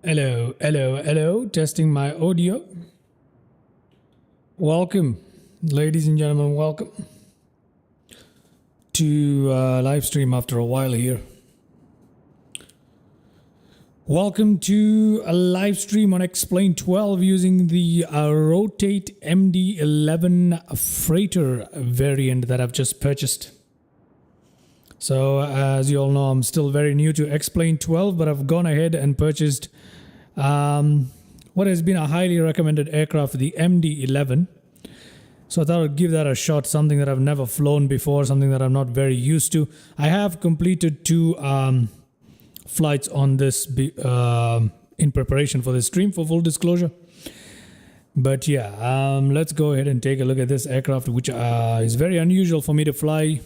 Hello, hello, hello. Testing my audio. Welcome, ladies and gentlemen. Welcome to live stream after a while here. Welcome to a live stream on Explain 12 using the Rotate MD-11 freighter variant that I've just purchased. So as you all know, I'm still very new to Explain 12, but I've gone ahead and purchased what has been a highly recommended aircraft, the MD-11. So I thought I'd give that a shot, something that I've never flown before, something that I'm not very used to. I have completed two flights on this in preparation for this stream, for full disclosure. But yeah, let's go ahead and take a look at this aircraft, which is very unusual for me to fly.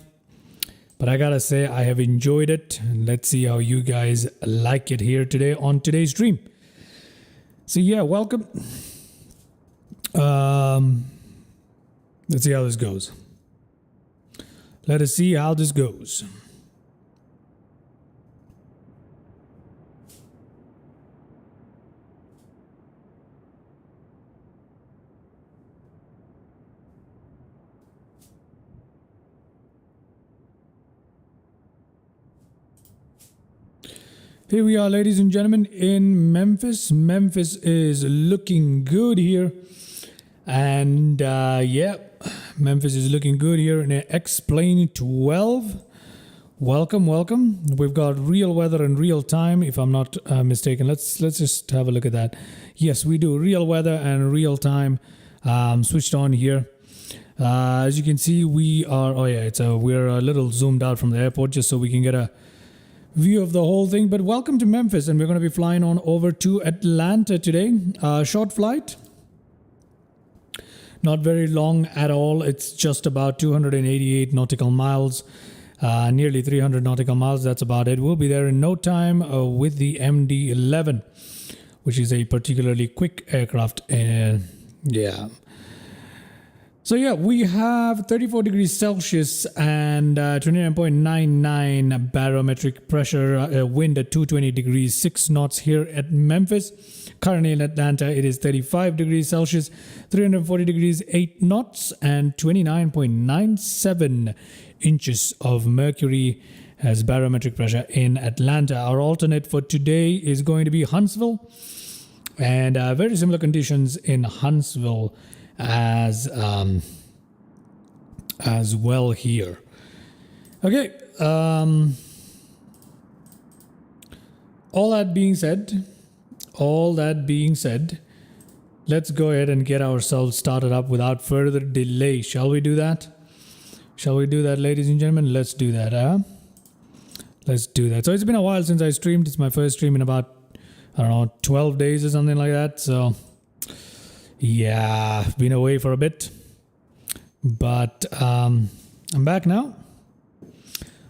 But I gotta say, I have enjoyed it. And let's see how you guys like it here today on today's stream. So yeah, welcome. Let's see how this goes. Let us see how this goes. Here we are, ladies and gentlemen, in Memphis. Memphis is looking good here. And yeah, Memphis is looking good here in Explain 12. Welcome, welcome. We've got real weather in real time, if I'm not mistaken. Let's just have a look at that. Yes, we do real weather and real time switched on here. As you can see, we are, we're a little zoomed out from the airport just so we can get a view of the whole thing. But welcome to Memphis, and we're going to be flying on over to Atlanta today. Short flight, not very long at all. It's just about 288 nautical miles, nearly 300 nautical miles. That's about it. We'll be there in no time with the MD-11, which is a particularly quick aircraft. Yeah. So yeah, we have 34 degrees Celsius and 29.99 barometric pressure, wind at 220 degrees, 6 knots here at Memphis. Currently in Atlanta, it is 35 degrees Celsius, 340 degrees, 8 knots, and 29.97 inches of mercury as barometric pressure in Atlanta. Our alternate for today is going to be Huntsville, and very similar conditions in Huntsville as well here. Okay, all that being said, let's go ahead and get ourselves started up without further delay. Shall we do that? Shall we do that, ladies and gentlemen? Let's do that. Let's do that. So it's been a while since I streamed. It's my first stream in about, I don't know, 12 days or something like that. So yeah, I've been away for a bit, but I'm back now.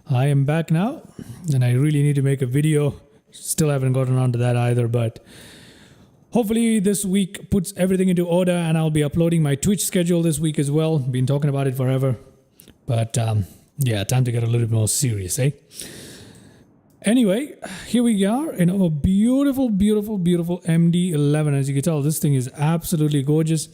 I am back now, and I really need to make a video. Still haven't gotten onto that either, but hopefully this week puts everything into order, and I'll be uploading my Twitch schedule this week as well. Been talking about it forever, but yeah, time to get a little bit more serious, eh? Anyway, here we are in a beautiful, beautiful, beautiful MD-11. As you can tell, this thing is absolutely gorgeous.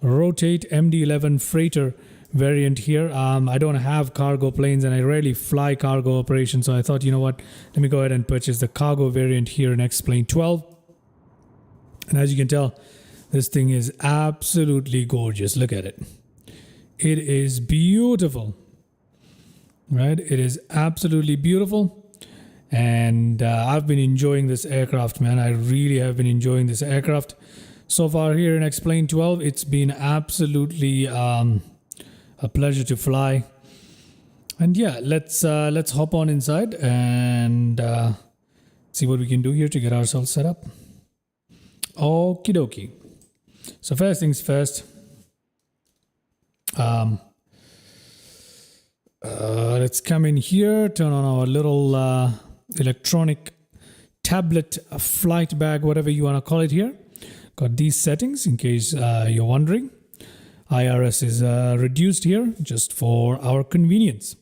Rotate MD-11 freighter variant here. I don't have cargo planes, and I rarely fly cargo operations, so I thought, you know what, let me go ahead and purchase the cargo variant here in Explain 12. And as you can tell, this thing is absolutely gorgeous. Look at it. It is beautiful, right? It is absolutely beautiful. And I've been enjoying this aircraft, man. I really have been enjoying this aircraft. So far here in Explain 12, it's been absolutely a pleasure to fly. And yeah, let's hop on inside and see what we can do here to get ourselves set up. Okie dokie. So first things first. Let's come in here, turn on our little electronic tablet flight bag, whatever you want to call it here. Got these settings in case you're wondering. IRS is reduced here just for our convenience.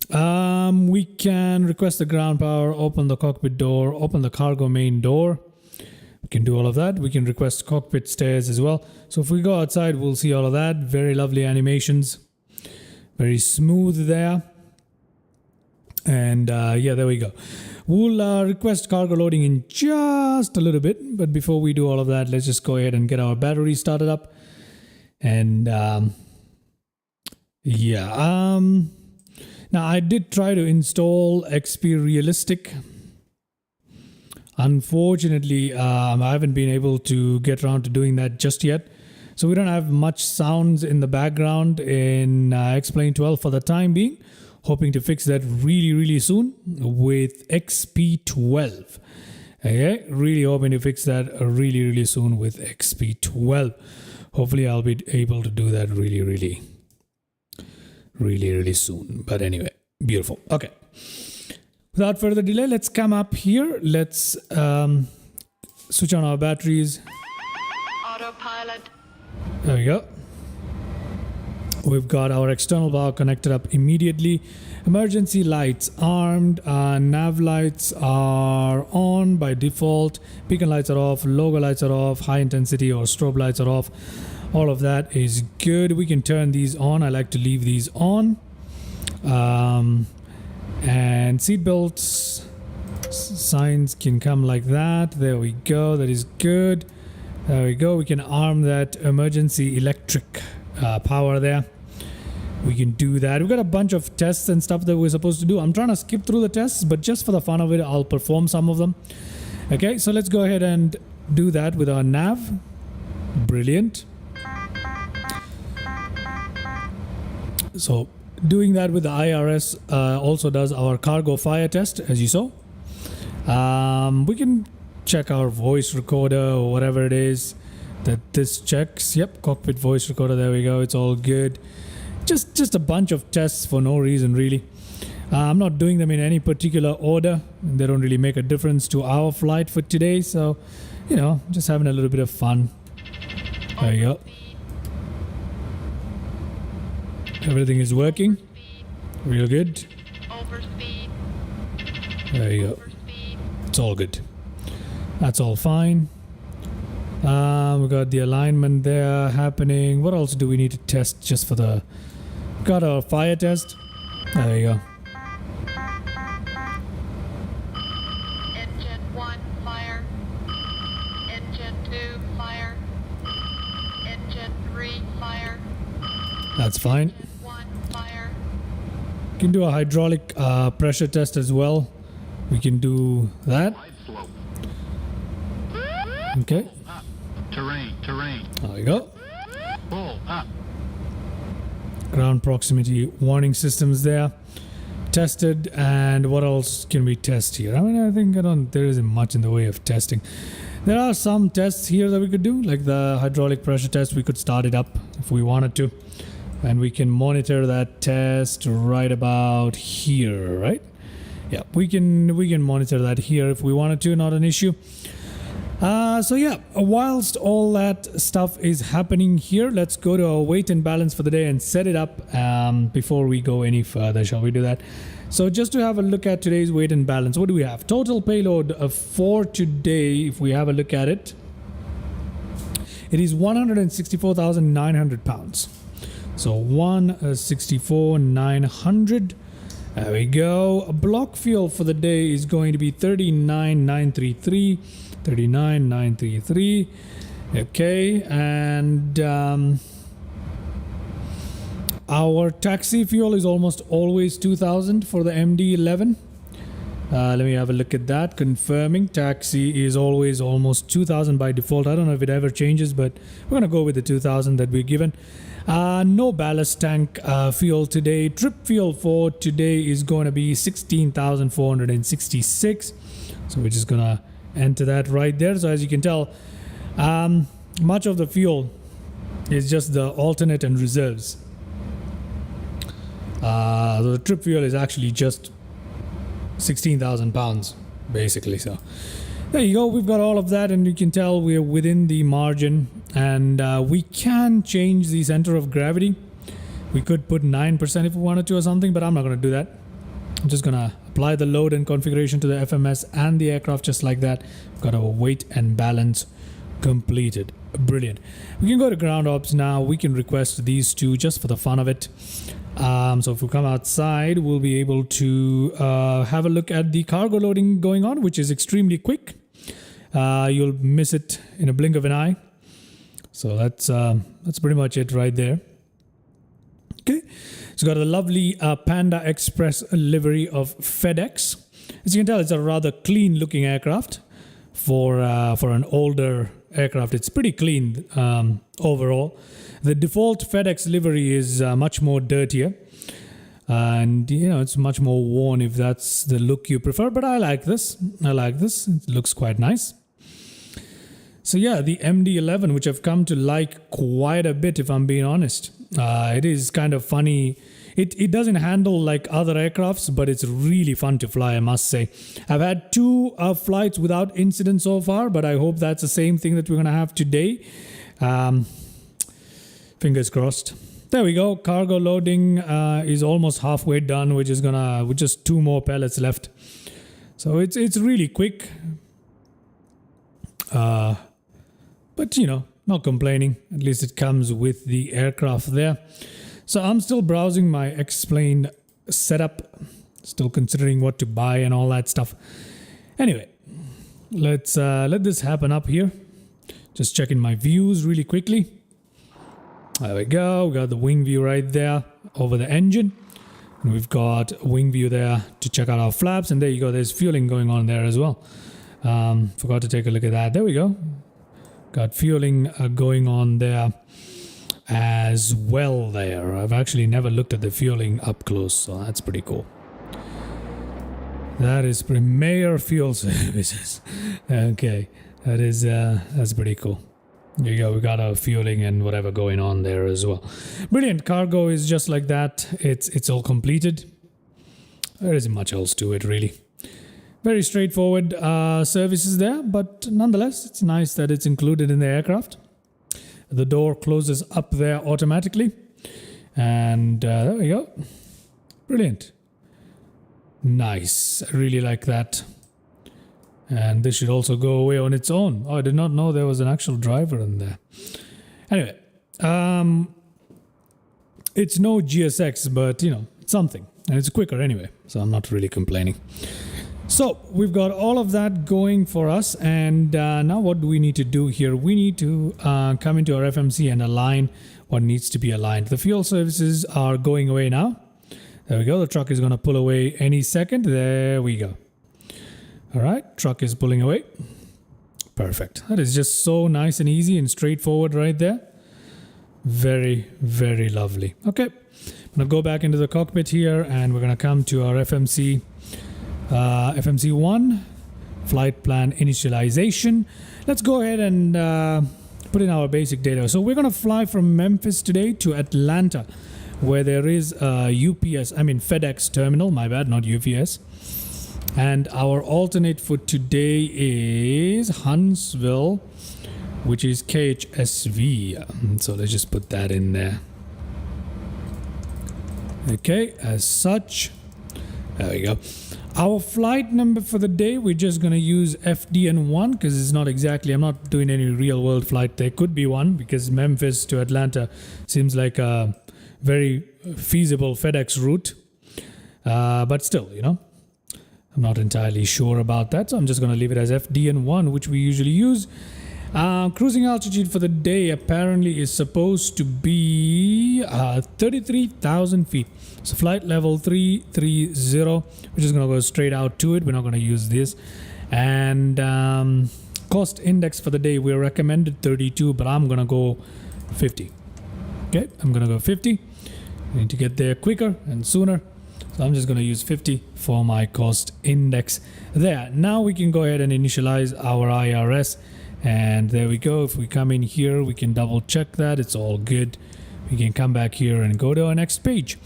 We can request the ground power, open the cockpit door, open the cargo main door. can do all of that. We can request cockpit stairs as well. So if we go outside, we'll see all of that. Very lovely animations. Very smooth there. And yeah, there we go. We'll request cargo loading in just a little bit. But before we do all of that, let's just go ahead and get our battery started up. And yeah. Now, I did try to install XP Realistic. Unfortunately, I haven't been able to get around to doing that just yet. So we don't have much sounds in the background in X-Plane 12 for the time being. Hoping to fix that really, really soon with XP12. Okay, really hoping to fix that really, really soon with XP12. Hopefully, I'll be able to do that really, really soon. But anyway, beautiful. Okay. Without further delay, let's come up here. Let's switch on our batteries. Autopilot. There we go. We've got our external power connected up immediately. Emergency lights armed. Nav lights are on by default. Beacon lights are off. Logo lights are off. High intensity or strobe lights are off. All of that is good. We can turn these on. I like to leave these on. And seat belts signs can come like that. There we go. That is good. There we go. We can arm that emergency electric power there. We can do that. We've got a bunch of tests and stuff that we're supposed to do. I'm trying to skip through the tests, but just for the fun of it, I'll perform some of them. Okay, so let's go ahead and do that with our nav. Brilliant. So doing that with the IRS also does our cargo fire test, as you saw. We can check our voice recorder or whatever it is that this checks. Yep, cockpit voice recorder. There we go. It's all good. Just a bunch of tests for no reason, really. I'm not doing them in any particular order. They don't really make a difference to our flight for today. So, you know, just having a little bit of fun. There you go. Everything is working. Real good. There you go. It's all good. That's all fine. We got the alignment there happening. What else do we need to test just for the... Got our fire test. There you go. Engine 1 fire. Engine 2 fire. Engine 3 fire. That's fine. Engine 1 fire. Can do a hydraulic pressure test as well. We can do that. Okay. Terrain. There we go. Pull up. Ground proximity warning systems there. Tested. And what else can we test here? I mean, I think there isn't much in the way of testing. There are some tests here that we could do, like the hydraulic pressure test. We could start it up if we wanted to. And we can monitor that test right about here, right? Yeah, we can monitor that here if we wanted to, not an issue. So yeah, whilst all that stuff is happening here, let's go to our weight and balance for the day and set it up before we go any further. Shall we do that? So just to have a look at today's weight and balance, what do we have? Total payload for today, if we have a look at it, it is 164,900 pounds. So 164,900. There we go. A block fuel for the day is going to be 39,933. 39,933. Okay, and our taxi fuel is almost always 2,000 for the MD-11. Let me have a look at that. Confirming taxi is always almost 2,000 by default. I don't know if it ever changes, but we're gonna go with the 2,000 that we're given. No ballast tank fuel today. Trip fuel for today is going to be 16,466. So we're just gonna enter that right there. So as you can tell, much of the fuel is just the alternate and reserves. The trip fuel is actually just 16,000 pounds basically. So there you go. We've got all of that, and you can tell we're within the margin, and we can change the center of gravity. We could put 9% if we wanted to or something, but I'm not going to do that. I'm just going to apply the load and configuration to the FMS and the aircraft just like that. Got our weight and balance completed. Brilliant. We can go to ground ops now. We can request these two just for the fun of it. So if we come outside, we'll be able to have a look at the cargo loading going on, which is extremely quick. You'll miss it in a blink of an eye. So that's pretty much it right there. Okay, so got a lovely Panda Express livery of FedEx. As you can tell, it's a rather clean looking aircraft for an older aircraft. It's pretty clean overall. The default FedEx livery is much more dirtier, and it's much more worn if that's the look you prefer. But I like this. It looks quite nice. So yeah, the MD-11, which I've come to like quite a bit, if I'm being honest. It is kind of funny. It doesn't handle like other aircrafts, but it's really fun to fly, I must say. I've had 2 flights without incident so far, but I hope that's the same thing that we're going to have today. Fingers crossed. There we go. Cargo loading is almost halfway done. With just 2 more pellets left. So it's really quick. But not complaining. At least it comes with the aircraft there. So I'm still browsing my X-Plane setup, still considering what to buy and all that stuff. Anyway, let's let this happen up here. Just checking my views really quickly. There we go. We got the wing view right there over the engine. And we've got wing view there to check out our flaps. And there you go. There's fueling going on there as well. Forgot to take a look at that. There we go. Got fueling going on there as well there. I've actually never looked at the fueling up close, so that's pretty cool. That is Premier Fuel Services. Okay, that's pretty cool. There you go. We got our fueling and whatever going on there as well. Brilliant. Cargo is just like that. It's all completed. There isn't much else to it really. Very straightforward services there, but nonetheless, it's nice that it's included in the aircraft. The door closes up there automatically. And there we go. Brilliant. Nice. I really like that. And this should also go away on its own. Oh, I did not know there was an actual driver in there. Anyway, it's no GSX, but it's something. And it's quicker anyway, so I'm not really complaining. So we've got all of that going for us, and now what do we need to do here? We need to come into our FMC and align what needs to be aligned. The fuel services are going away now. There we go. The truck is going to pull away any second. There we go. All right, truck is pulling away. Perfect. That is just so nice and easy and straightforward right there. Very, very lovely. Okay, I'm going to go back into the cockpit here, and we're going to come to our FMC. FMC1, flight plan initialization. Let's go ahead and put in our basic data. So we're going to fly from Memphis today to Atlanta, where there is a FedEx terminal. My bad, not UPS. And our alternate for today is Huntsville, which is KHSV. So let's just put that in there. Okay, as such. There we go. Our flight number for the day, we're just going to use FDN1 because it's not exactly, I'm not doing any real world flight. There could be one because Memphis to Atlanta seems like a very feasible FedEx route. But still, I'm not entirely sure about that. So I'm just going to leave it as FDN1, which we usually use. Cruising altitude for the day apparently is supposed to be 33,000 feet. So flight level 330. We're just going to go straight out to it. We're not going to use this. And cost index for the day, we're recommended 32, but I'm going to go 50. Okay, I'm going to go 50. I need to get there quicker and sooner. So I'm just going to use 50 for my cost index there. Now we can go ahead and initialize our IRS. And there we go. If we come in here, we can double check that. It's all good. We can come back here and go to our next page.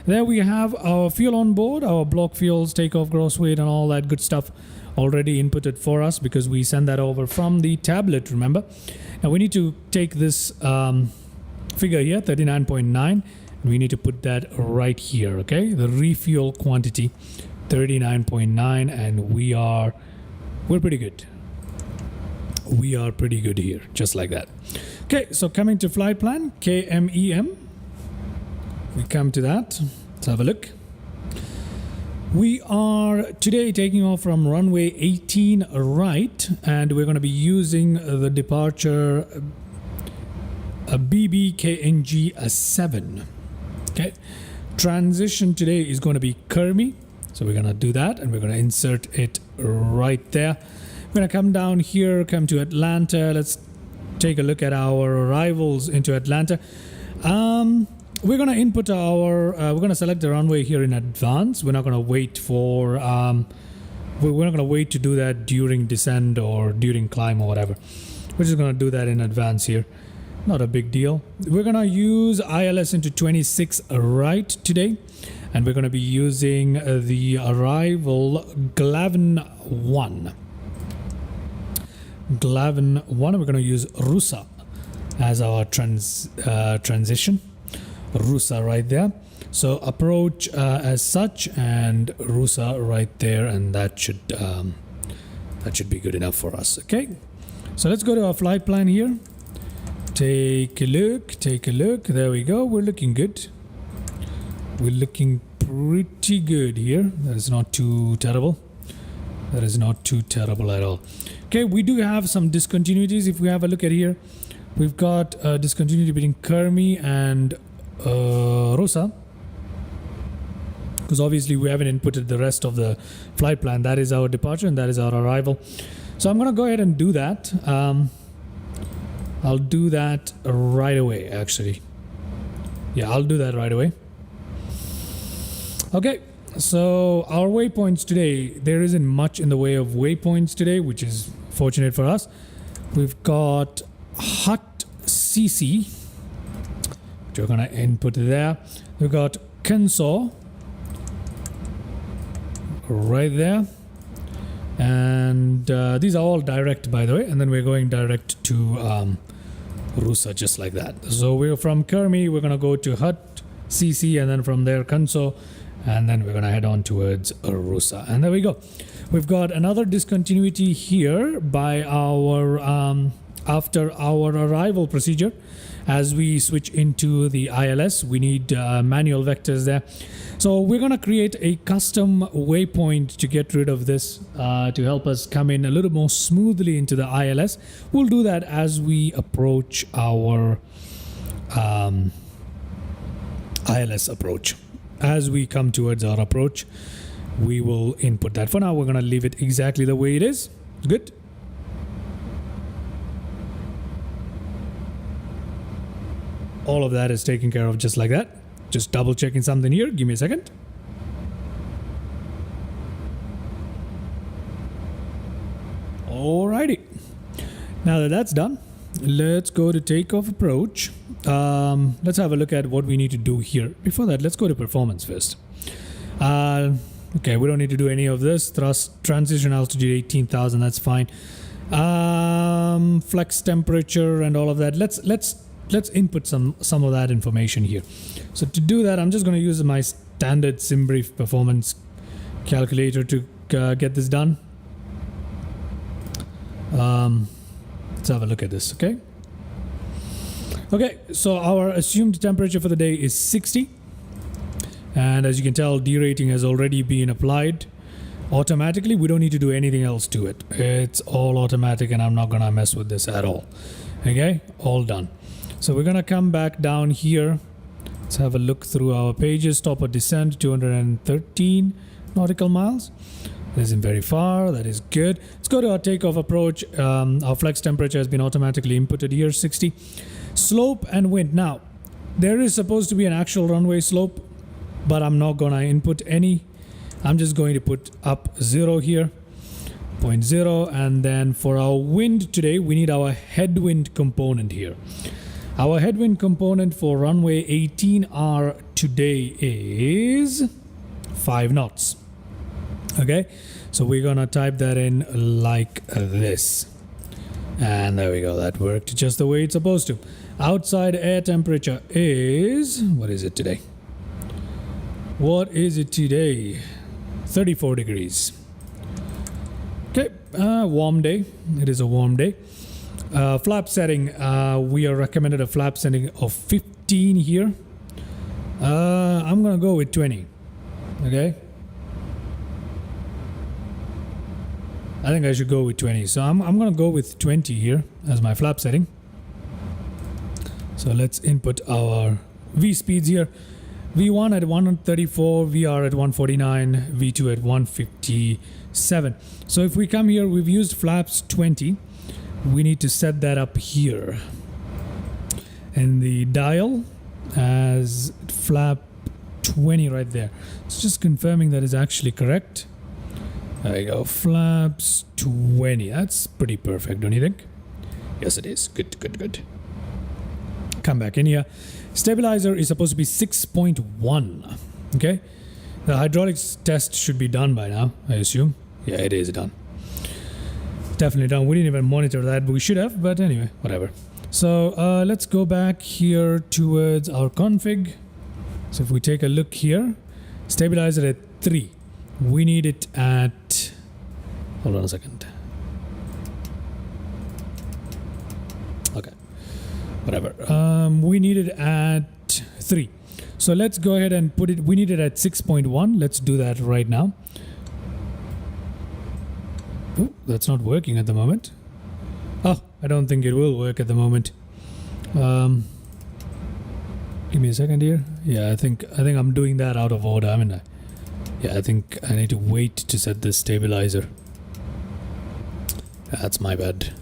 There we have our fuel on board, our block fuels, takeoff, gross weight, and all that good stuff already inputted for us because we send that over from the tablet, remember? Now we need to take this figure here, 39.9. We need to put that right here, okay? The refuel quantity 39.9, and we're pretty good. We are pretty good here, just like that. Okay, so coming to flight plan, KMEM. We come to that. Let's have a look. We are today taking off from runway 18 right, and we're going to be using the departure BBKNG 7. Okay, transition today is going to be Kermi, so we're going to do that, and we're going to insert it right there. We're going to come down here, come to Atlanta. Let's take a look at our arrivals into Atlanta. We're going to input our, we're going to select the runway here in advance. We're not going to wait for, we're not going to wait to do that during descent or during climb or whatever. We're just going to do that in advance here. Not a big deal. We're going to use ILS into 26 right today. And we're going to be using the arrival Glavin 1. Glavin 1. We're going to use Rusa as our transition. Rusa right there. So approach as such, and Rusa right there, and that should be good enough for us. Okay, so let's go to our flight plan here. Take a look. There we go. We're looking good. We're looking pretty good here. That is not too terrible. That is not too terrible at all. Okay, we do have some discontinuities. If we have a look at here, we've got discontinuity between Kermi and Rusa, because obviously we haven't inputted the rest of the flight plan. That is our departure and that is our arrival. So I'm going to go ahead and do that. I'll do that right away, actually. Yeah, I'll do that right away. Okay, so our waypoints today, there isn't much in the way of waypoints today, which is fortunate for us. We've got Hut CC, which we're going to input there. We've got Kenso right there. And these are all direct, by the way. And then we're going direct to Rusa, just like that. So we're from Kermi, we're going to go to Hut CC, and then from there Kenso, and then we're going to head on towards Rusa. And there we go. We've got another discontinuity here by our after our arrival procedure. As we switch into the ILS, we need manual vectors there. So we're going to create a custom waypoint to get rid of this, to help us come in a little more smoothly into the ILS. We'll do that as we approach our ILS approach. As we come towards our approach, we will input that. For now, we're going to leave it exactly the way it is. Good. All of that is taken care of just like that. Just double checking something here. Give me a second. Alrighty. Now that that's done, let's go to takeoff approach. Let's have a look at what we need to do here. Before that, let's go to performance first. Okay, we don't need to do any of this. Thrust, transition altitude 18,000. That's fine. Flex temperature and all of that. Let's input some of that information here. So to do that, I'm just going to use my standard SimBrief performance calculator to get this done. Let's have a look at this, okay? Okay, so our assumed temperature for the day is 60. And as you can tell, derating has already been applied automatically. We don't need to do anything else to it. It's all automatic, and I'm not going to mess with this at all. Okay, all done. So we're going to come back down here. Let's have a look through our pages. Stop or descent, 213 nautical miles. That isn't very far. That is good. Let's go to our takeoff approach. Our flex temperature has been automatically inputted here, 60. Slope and wind. Now, there is supposed to be an actual runway slope, but I'm not going to input any. I'm just going to put up 0 here, 0.0. And then for our wind today, we need our headwind component here. Our headwind component for runway 18R today is 5 knots. Okay, so we're gonna type that in like this. And there we go, that worked just the way it's supposed to. Outside air temperature is, what is it today? What is it today? 34 degrees. Okay, warm day. It is a warm day. Flap setting, we are recommended a flap setting of 15 here. I'm gonna go with 20. Okay, I think I should go with 20. So I'm gonna go with 20 here as my flap setting. So let's input our V speeds here. V1 at 134, VR at 149, V2 at 157. So if we come here, we've used flaps 20. We need to set that up here. And the dial as flap 20 right there. It's just confirming that is actually correct. There you go, flaps 20. That's pretty perfect, don't you think? Yes, it is. Good, good, good. Come back in here. Stabilizer is supposed to be 6.1. Okay, the hydraulics test should be done by now, I assume. Yeah, it is done. Definitely done. We didn't even monitor that, but we should have. But anyway, whatever. So let's go back here towards our config. So if we take a look here, stabilizer at 3. We need it at... Hold on a second. Okay. Whatever. We need it at 3. So let's go ahead and put it... We need it at 6.1. Let's do that right now. Oh, that's not working at the moment. Oh, I don't think it will work at the moment. Give me a second here. Yeah, I think I'm doing that out of order, haven't I? Yeah, I think I need to wait to set this stabilizer. That's my bad.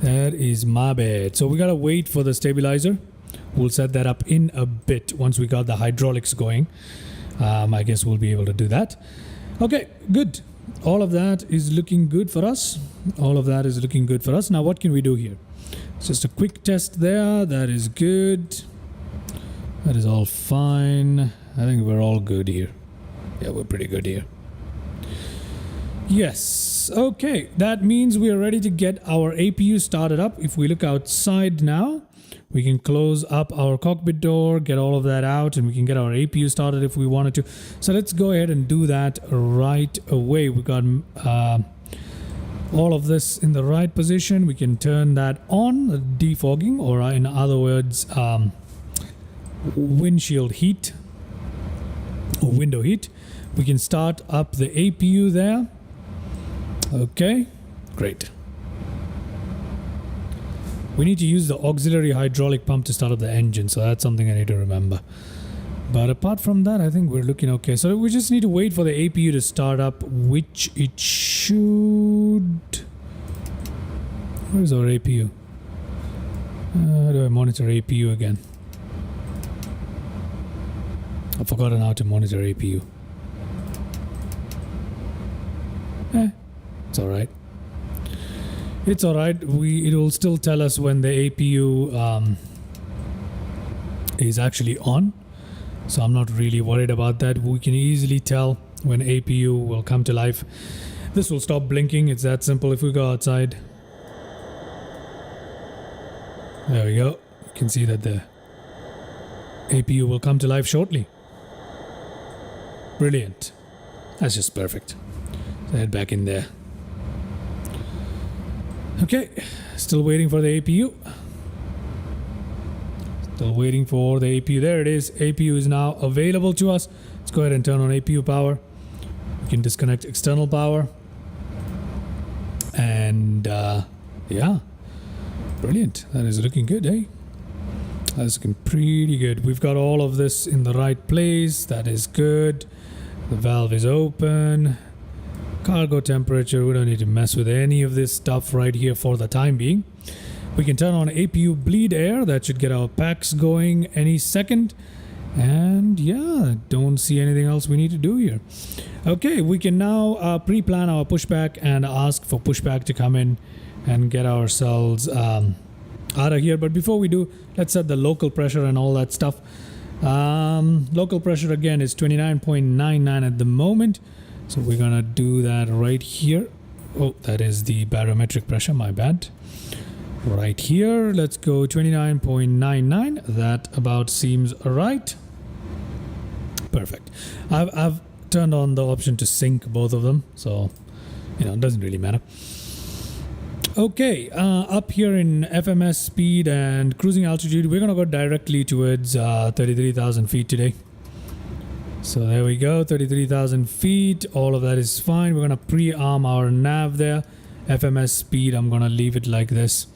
That is my bad. So we gotta wait for the stabilizer. We'll set that up in a bit once we got the hydraulics going. I guess we'll be able to do that. Okay, good. All of that is looking good for us. All of that is looking good for us. Now what can we do here? It's just a quick test there. That is good. That is all fine. I think we're all good here. Yeah, we're pretty good here. Yes. Okay. That means we are ready to get our APU started up. If we look outside now, we can close up our cockpit door, get all of that out, and we can get our APU started if we wanted to. So let's go ahead and do that right away. We got all of this in the right position. We can turn that on, defogging, or in other words, windshield heat or window heat. We can start up the APU there. Okay, great. We need to use the auxiliary hydraulic pump to start up the engine, so that's something I need to remember. But apart from that, I think we're looking okay. So we just need to wait for the APU to start up, which it should... Where is our APU? How do I monitor APU again? I've forgotten how to monitor APU. It's alright. It's alright. It will still tell us when the APU is actually on. So I'm not really worried about that. We can easily tell when APU will come to life. This will stop blinking. It's that simple. If we go outside. There we go. You can see that the APU will come to life shortly. Brilliant. That's just perfect. So head back in there. Okay, still waiting for the APU. Still waiting for the APU. There it is. APU is now available to us. Let's go ahead and turn on APU power. We can disconnect external power. And yeah, brilliant. That is looking good, eh? That's looking pretty good. We've got all of this in the right place. That is good. The valve is open. Cargo temperature, we don't need to mess with any of this stuff right here for the time being. We can turn on APU bleed air. That should get our packs going any second. And yeah, don't see anything else we need to do here. Okay, we can now pre-plan our pushback and ask for pushback to come in and get ourselves out of here. But before we do, let's set the local pressure and all that stuff. Local pressure again is 29.99 at the moment. So we're gonna do that right here. Oh, that is the barometric pressure, my bad. Right here, let's go 29.99. That about seems right. Perfect. I've turned on the option to sync both of them, so it doesn't really matter. Okay, up here in FMS speed and cruising altitude, we're gonna go directly towards 33,000 feet today. So there we go, 33,000 feet. All of that is fine. We're gonna pre-arm our nav there. FMS speed, I'm gonna leave it like this,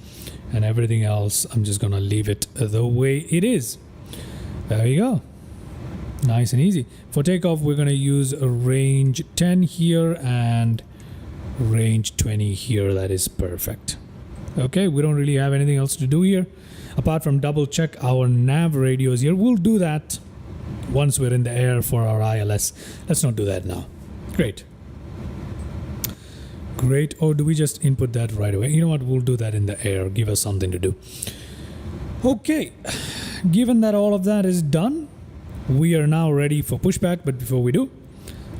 and everything else I'm just gonna leave it the way it is. There you go, nice and easy. For takeoff, we're gonna use a range 10 here and range 20 here. That is perfect. Okay, we don't really have anything else to do here apart from double check our nav radios here. We'll do that once we're in the air for our ILS. Let's not do that now. Great. Or do we just input that right away? You know what, we'll do that in the air. Give us something to do. Okay, given that all of that is done, we are now ready for pushback. But before we do,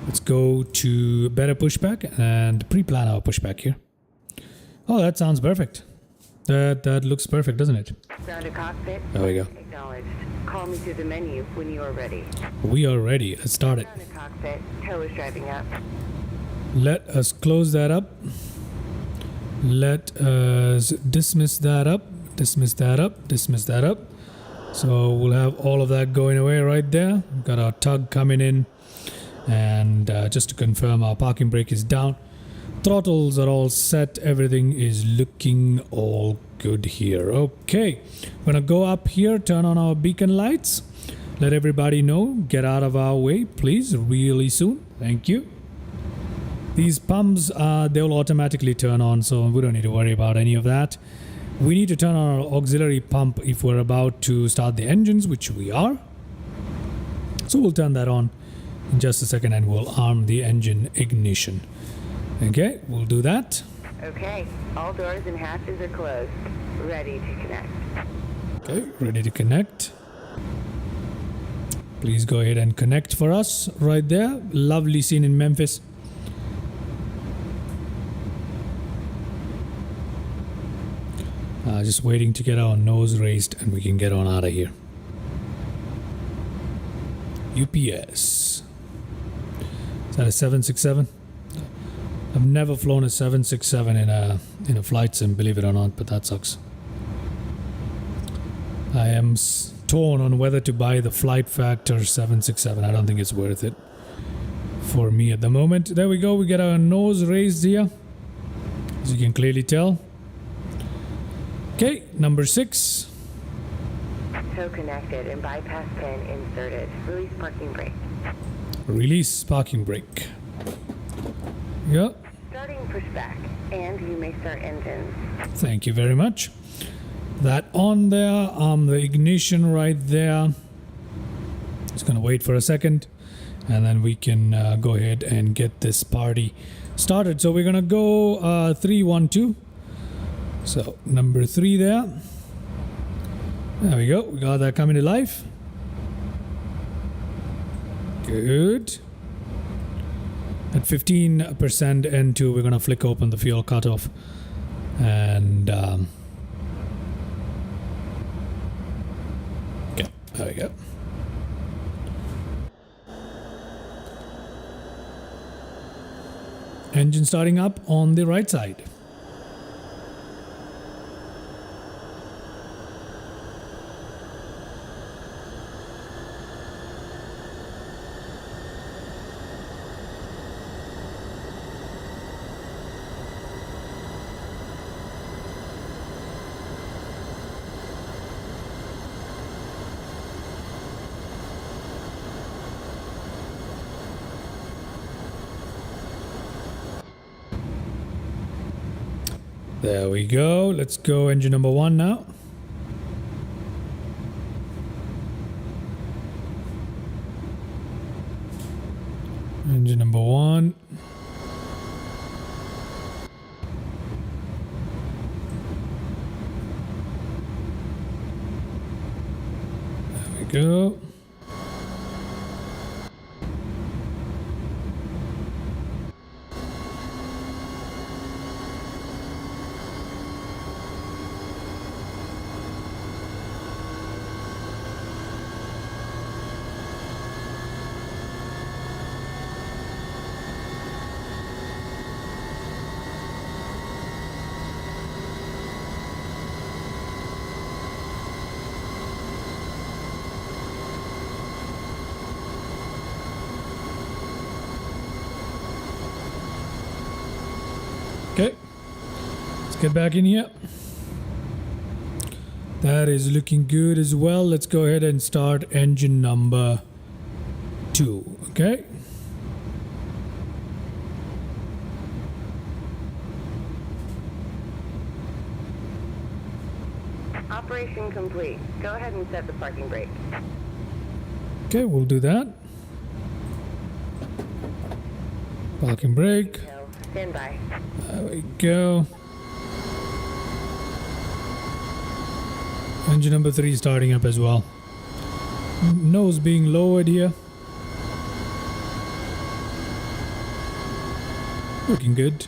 let's go to better pushback and pre-plan our pushback here. Oh, that sounds perfect. That looks perfect, doesn't it? Ground to cockpit. There we go. Acknowledged. Call me through the menu when you are ready. We are ready. Let's start it. Ground to cockpit. Tow is driving up. Let us close that up. Let us dismiss that up. Dismiss that up. Dismiss that up. So we'll have all of that going away right there. We've got our tug coming in. And just to confirm, our parking brake is down. Throttles are all set. Everything is looking all good here. Okay, we're gonna go up here, turn on our beacon lights, let everybody know, get out of our way, please, really soon. Thank you. These pumps, they'll automatically turn on, so we don't need to worry about any of that. We need to turn on our auxiliary pump if we're about to start the engines, which we are. So we'll turn that on in just a second and we'll arm the engine ignition. Okay, we'll do that. Okay, all doors and hatches are closed. Ready to connect. Okay, ready to connect. Please go ahead and connect for us right there. Lovely scene in Memphis. Just waiting to get our nose raised and we can get on out of here. UPS. Is that a 767? I've never flown a 767 in a flight sim, believe it or not, but that sucks. I am torn on whether to buy the Flight Factor 767. I don't think it's worth it for me at the moment. There we go. We get our nose raised here, as you can clearly tell. Okay, number 6. Tow connected and bypass pin inserted. Release parking brake. Release parking brake. Yep. Starting pushback, and you may start engines. Thank you very much. That on there, the ignition right there. Just gonna wait for a second, and then we can go ahead and get this party started. So we're gonna go 3, 1, 2. So number 3 there. There we go. We got that coming to life. Good. At 15% N2, we're gonna flick open the fuel cutoff, and okay, there we go. Engine starting up on the right side. There we go. Let's go engine number 1 now. Engine number 1. There we go. Okay, let's get back in here. That is looking good as well. Let's go ahead and start engine number 2. Okay. Operation complete. Go ahead and set the parking brake. Okay, we'll do that. Parking brake. Detail. Stand by. There we go. Engine number 3 starting up as well. Nose being lowered here. Looking good.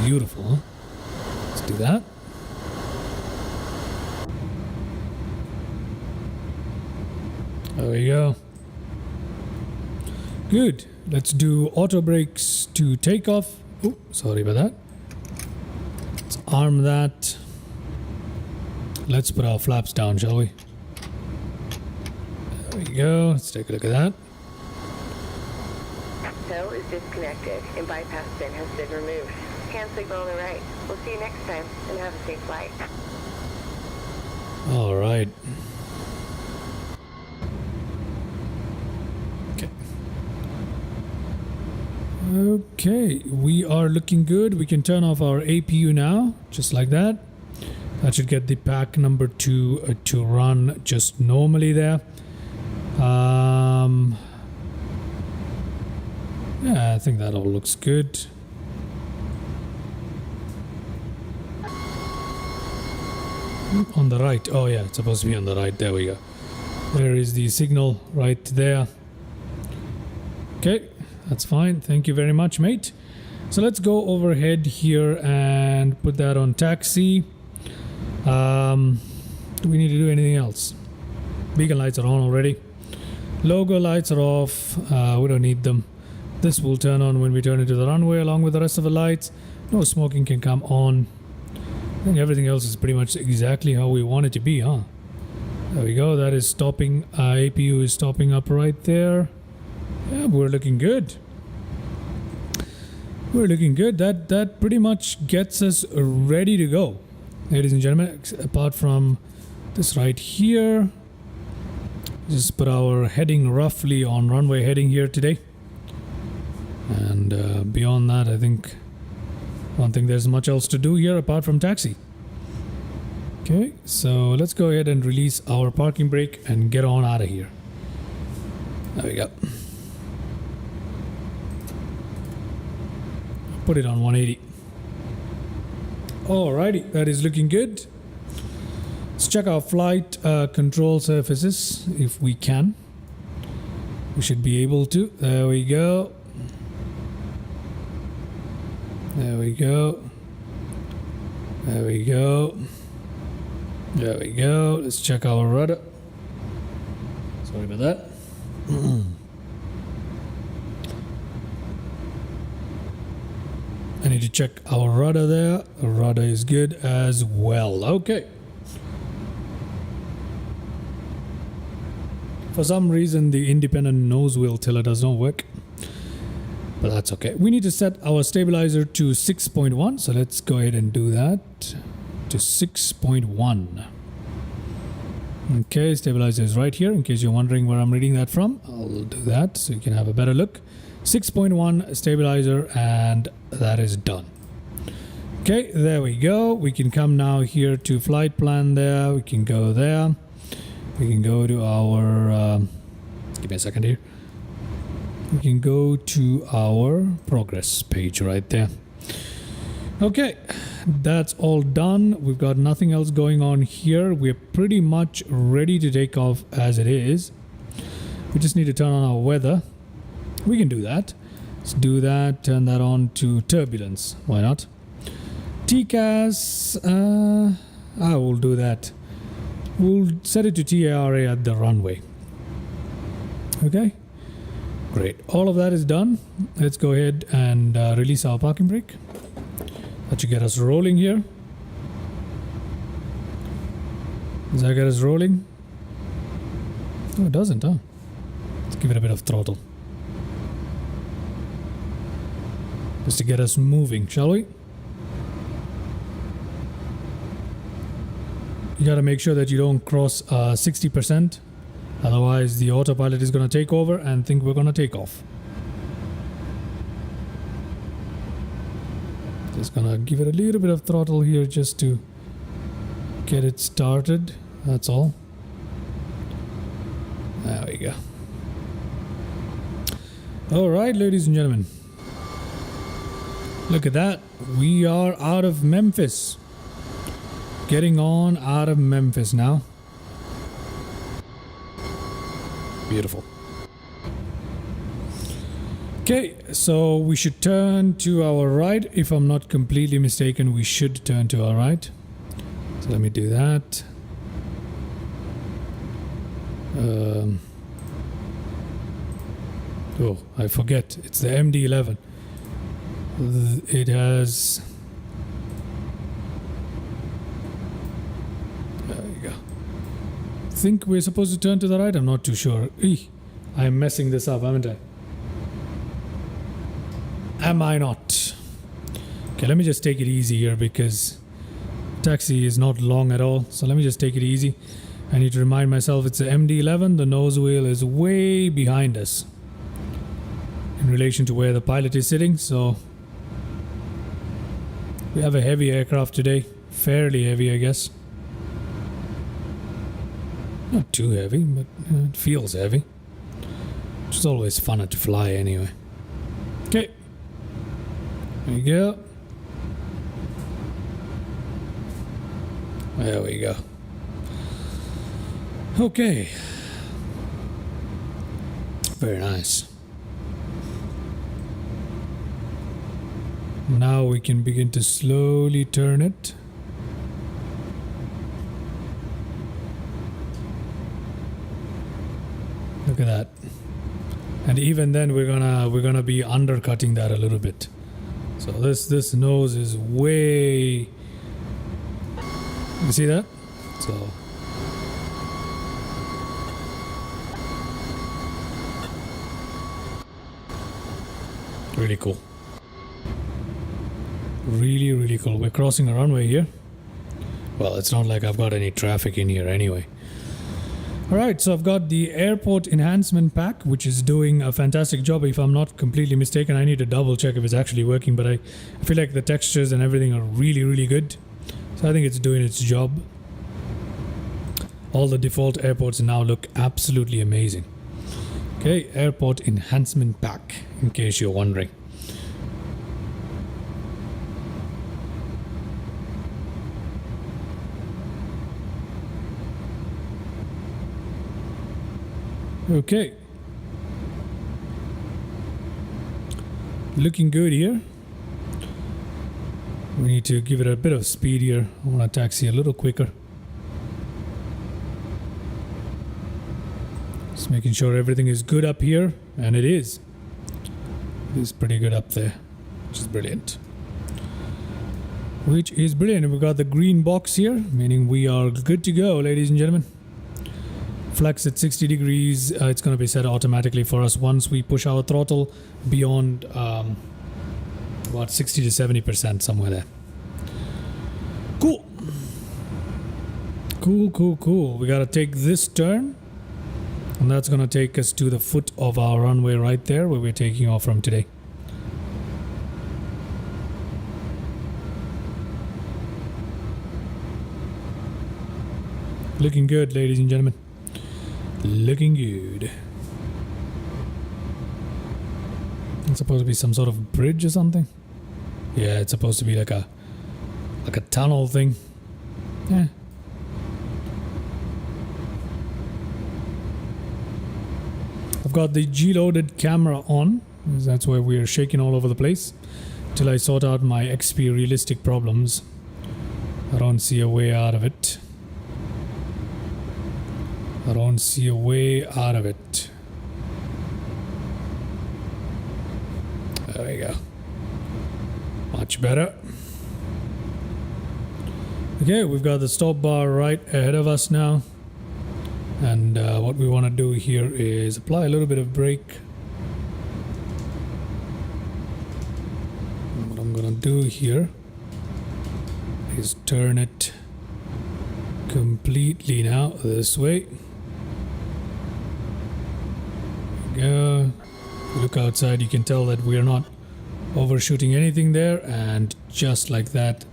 Beautiful, huh? Let's do that. There we go. Good. Let's do auto brakes to take off. Oh, sorry about that. Let's arm that. Let's put our flaps down, shall we? There we go. Let's take a look at that. Tow is disconnected and bypass pin has been removed. Hand signal on the right. We'll see you next time and have a safe flight. All right. Okay. Okay, we are looking good. We can turn off our APU now, just like that. That should get the pack number 2 to run just normally there. Yeah, I think that all looks good. On the right. Oh yeah, it's supposed to be on the right. There we go. There is the signal right there. Okay, that's fine. Thank you very much, mate. So let's go overhead here and put that on taxi. Do we need to do anything else? Beacon lights are on already. Logo lights are off. We don't need them. This will turn on when we turn into the runway along with the rest of the lights. No smoking can come on. I think everything else is pretty much exactly how we want it to be, huh? There we go. That is stopping. APU is stopping up right there. Yeah, we're looking good. We're looking good. That pretty much gets us ready to go, ladies and gentlemen. Apart from this right here, just put our heading roughly on runway heading here today. And beyond that, I don't think there's much else to do here apart from taxi. Okay, so let's go ahead and release our parking brake and get on out of here. There we go. Put it on 180. Alrighty, that is looking good. Let's check our flight control surfaces if we can. We should be able to. There we go. There we go. There we go. There we go. Let's check our rudder. Sorry about that. I need to check our rudder there. The rudder is good as well. Okay. For some reason, the independent nose wheel tiller does not work. But that's okay. We need to set our stabilizer to 6.1. So let's go ahead and do that to 6.1. Okay, stabilizer is right here. In case you're wondering where I'm reading that from, I'll do that so you can have a better look. 6.1 stabilizer, and that is done. Okay, there we go. We can come now here to flight plan there. We can go there. We can go to our... give me a second here. We can go to our progress page right there. Okay, that's all done. We've got nothing else going on here. We're pretty much ready to take off as it is. We just need to turn on our weather. We can do that. Let's do that. Turn that on to turbulence. Why not? TCAS. I will do that. We'll set it to TARA at the runway. Okay. Great. All of that is done. Let's go ahead and release our parking brake. That should get us rolling here. Does that get us rolling? No, it doesn't, huh? Let's give it a bit of throttle. Just to get us moving, shall we? You gotta make sure that you don't cross 60%. Otherwise, the autopilot is gonna take over and think we're gonna take off. Just gonna give it a little bit of throttle here just to get it started. That's all. There we go. All right, ladies and gentlemen. Look at that. We are out of Memphis. Getting on out of Memphis now. Beautiful. Okay, so we should turn to our right. If I'm not completely mistaken, we should turn to our right. So let me do that. Oh, I forget. It's the MD-11. It has... There we go. I think we're supposed to turn to the right. I'm not too sure. I'm messing this up, haven't I? Am I not? Okay, let me just take it easy here because taxi is not long at all. So let me just take it easy. I need to remind myself it's the MD-11. The nose wheel is way behind us in relation to where the pilot is sitting. So we have a heavy aircraft today. Fairly heavy, I guess. Not too heavy, but it feels heavy. Which is always fun to fly anyway. Okay. There we go. There we go. Okay. Very nice. Now we can begin to slowly turn it. Look at that. And even then we're gonna be undercutting that a little bit. So this nose is way... You see that? So really cool. Really, really cool. We're crossing a runway here. Well, it's not like I've got any traffic in here anyway. Alright, so I've got the airport enhancement pack, which is doing a fantastic job. If I'm not completely mistaken, I need to double check if it's actually working, but I feel like the textures and everything are really, really good. So I think it's doing its job. All the default airports now look absolutely amazing. Okay, airport enhancement pack, in case you're wondering. Okay. Looking good here. We need to give it a bit of speed here. I want to taxi a little quicker. Just making sure everything is good up here. And it is. It is pretty good up there. Which is brilliant. Which is brilliant. And we've got the green box here. Meaning we are good to go, ladies and gentlemen. Flex at 60 degrees, it's going to be set automatically for us once we push our throttle beyond about 60 to 70%, somewhere there. Cool. Cool. We got to take this turn, and that's going to take us to the foot of our runway right there where we're taking off from today. Looking good, ladies and gentlemen. Looking good. It's supposed to be some sort of bridge or something. Yeah, it's supposed to be like a tunnel thing. Yeah. I've got the G-loaded camera on. That's why we're shaking all over the place. Till I sort out my XP realistic problems. I don't see a way out of it. I don't see a way out of it. There we go. Much better. Okay, we've got the stop bar right ahead of us now. And what we want to do here is apply a little bit of brake. And what I'm gonna do here is turn it completely now this way. Go. Look outside, you can tell that we are not overshooting anything there, and just like that.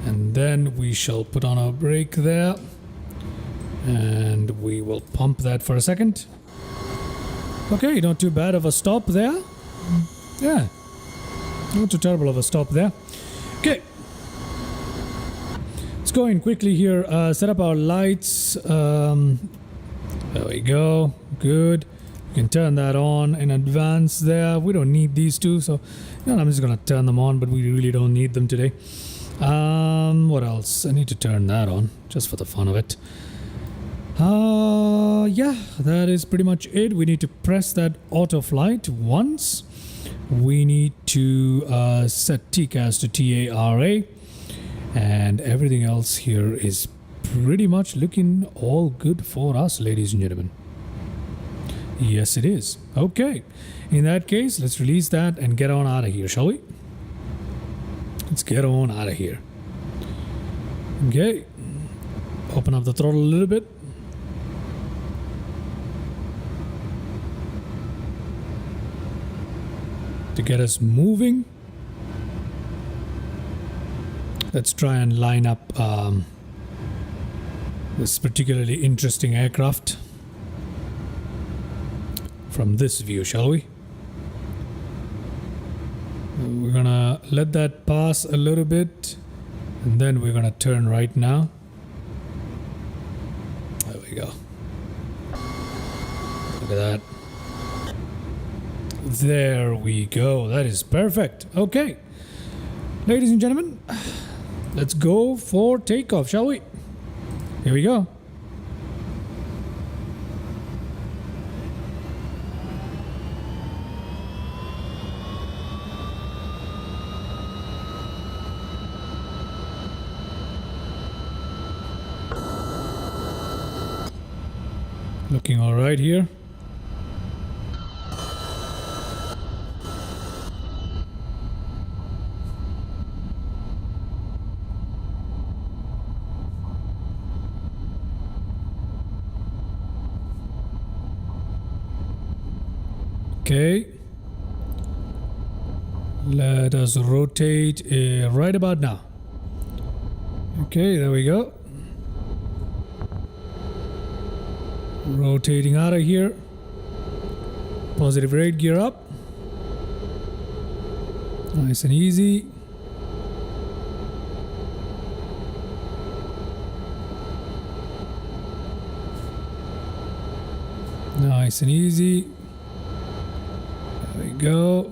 And then we shall put on our brake there, and we will pump that for a second. Okay, not too bad of a stop there. Yeah, not too terrible of a stop there. Okay, let's go in quickly here, set up our lights. There we go, good. You can turn that on in advance there. We don't need these two, so I'm just gonna turn them on, but we really don't need them today. What else? I need to turn that on just for the fun of it. Yeah, that is pretty much it. We need to press that auto flight once. We need to set TCAS to TARA, and everything else here is pretty much looking all good for us, ladies and gentlemen. Yes, it is. Okay, in that case, let's release that and get on out of here, shall we? Let's get on out of here. Okay, open up the throttle a little bit. To get us moving. Let's try and line up this particularly interesting aircraft from this view, shall we? We're gonna let that pass a little bit, and then we're gonna turn right now. There we go. Look at that. There we go. That is perfect. Okay, ladies and gentlemen, let's go for takeoff, shall we? Here we go. Looking all right here. Okay. Let us rotate right about now. Okay, there we go. Rotating out of here. Positive rate gear up. Nice and easy. Nice and easy. There we go.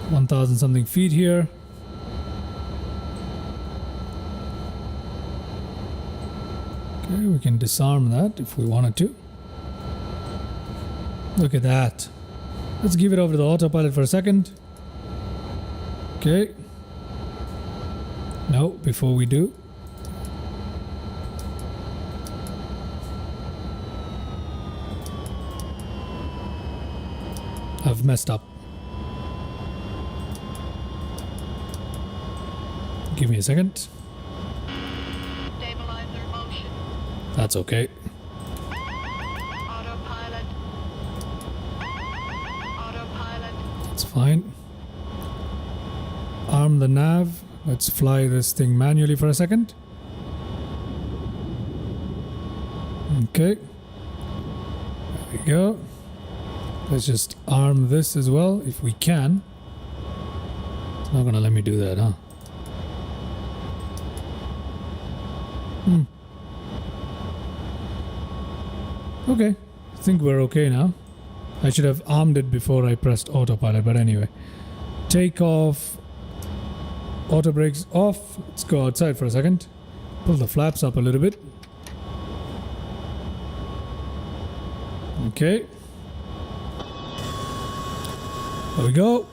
$1,000 something feet here. Okay, we can disarm that if we wanted to. Look at that. Let's give it over to the autopilot for a second. Okay. No, before we do. I've messed up. Give me a second. Stabilizer motion. That's okay. Autopilot. Autopilot. It's fine. Arm the nav. Let's fly this thing manually for a second. Okay. There we go. Let's just arm this as well if we can. It's not gonna let me do that, huh? Okay, I think we're okay now. I should have armed it before I pressed autopilot, but anyway. Take off. Auto brakes off. Let's go outside for a second. Pull the flaps up a little bit. Okay. There we go.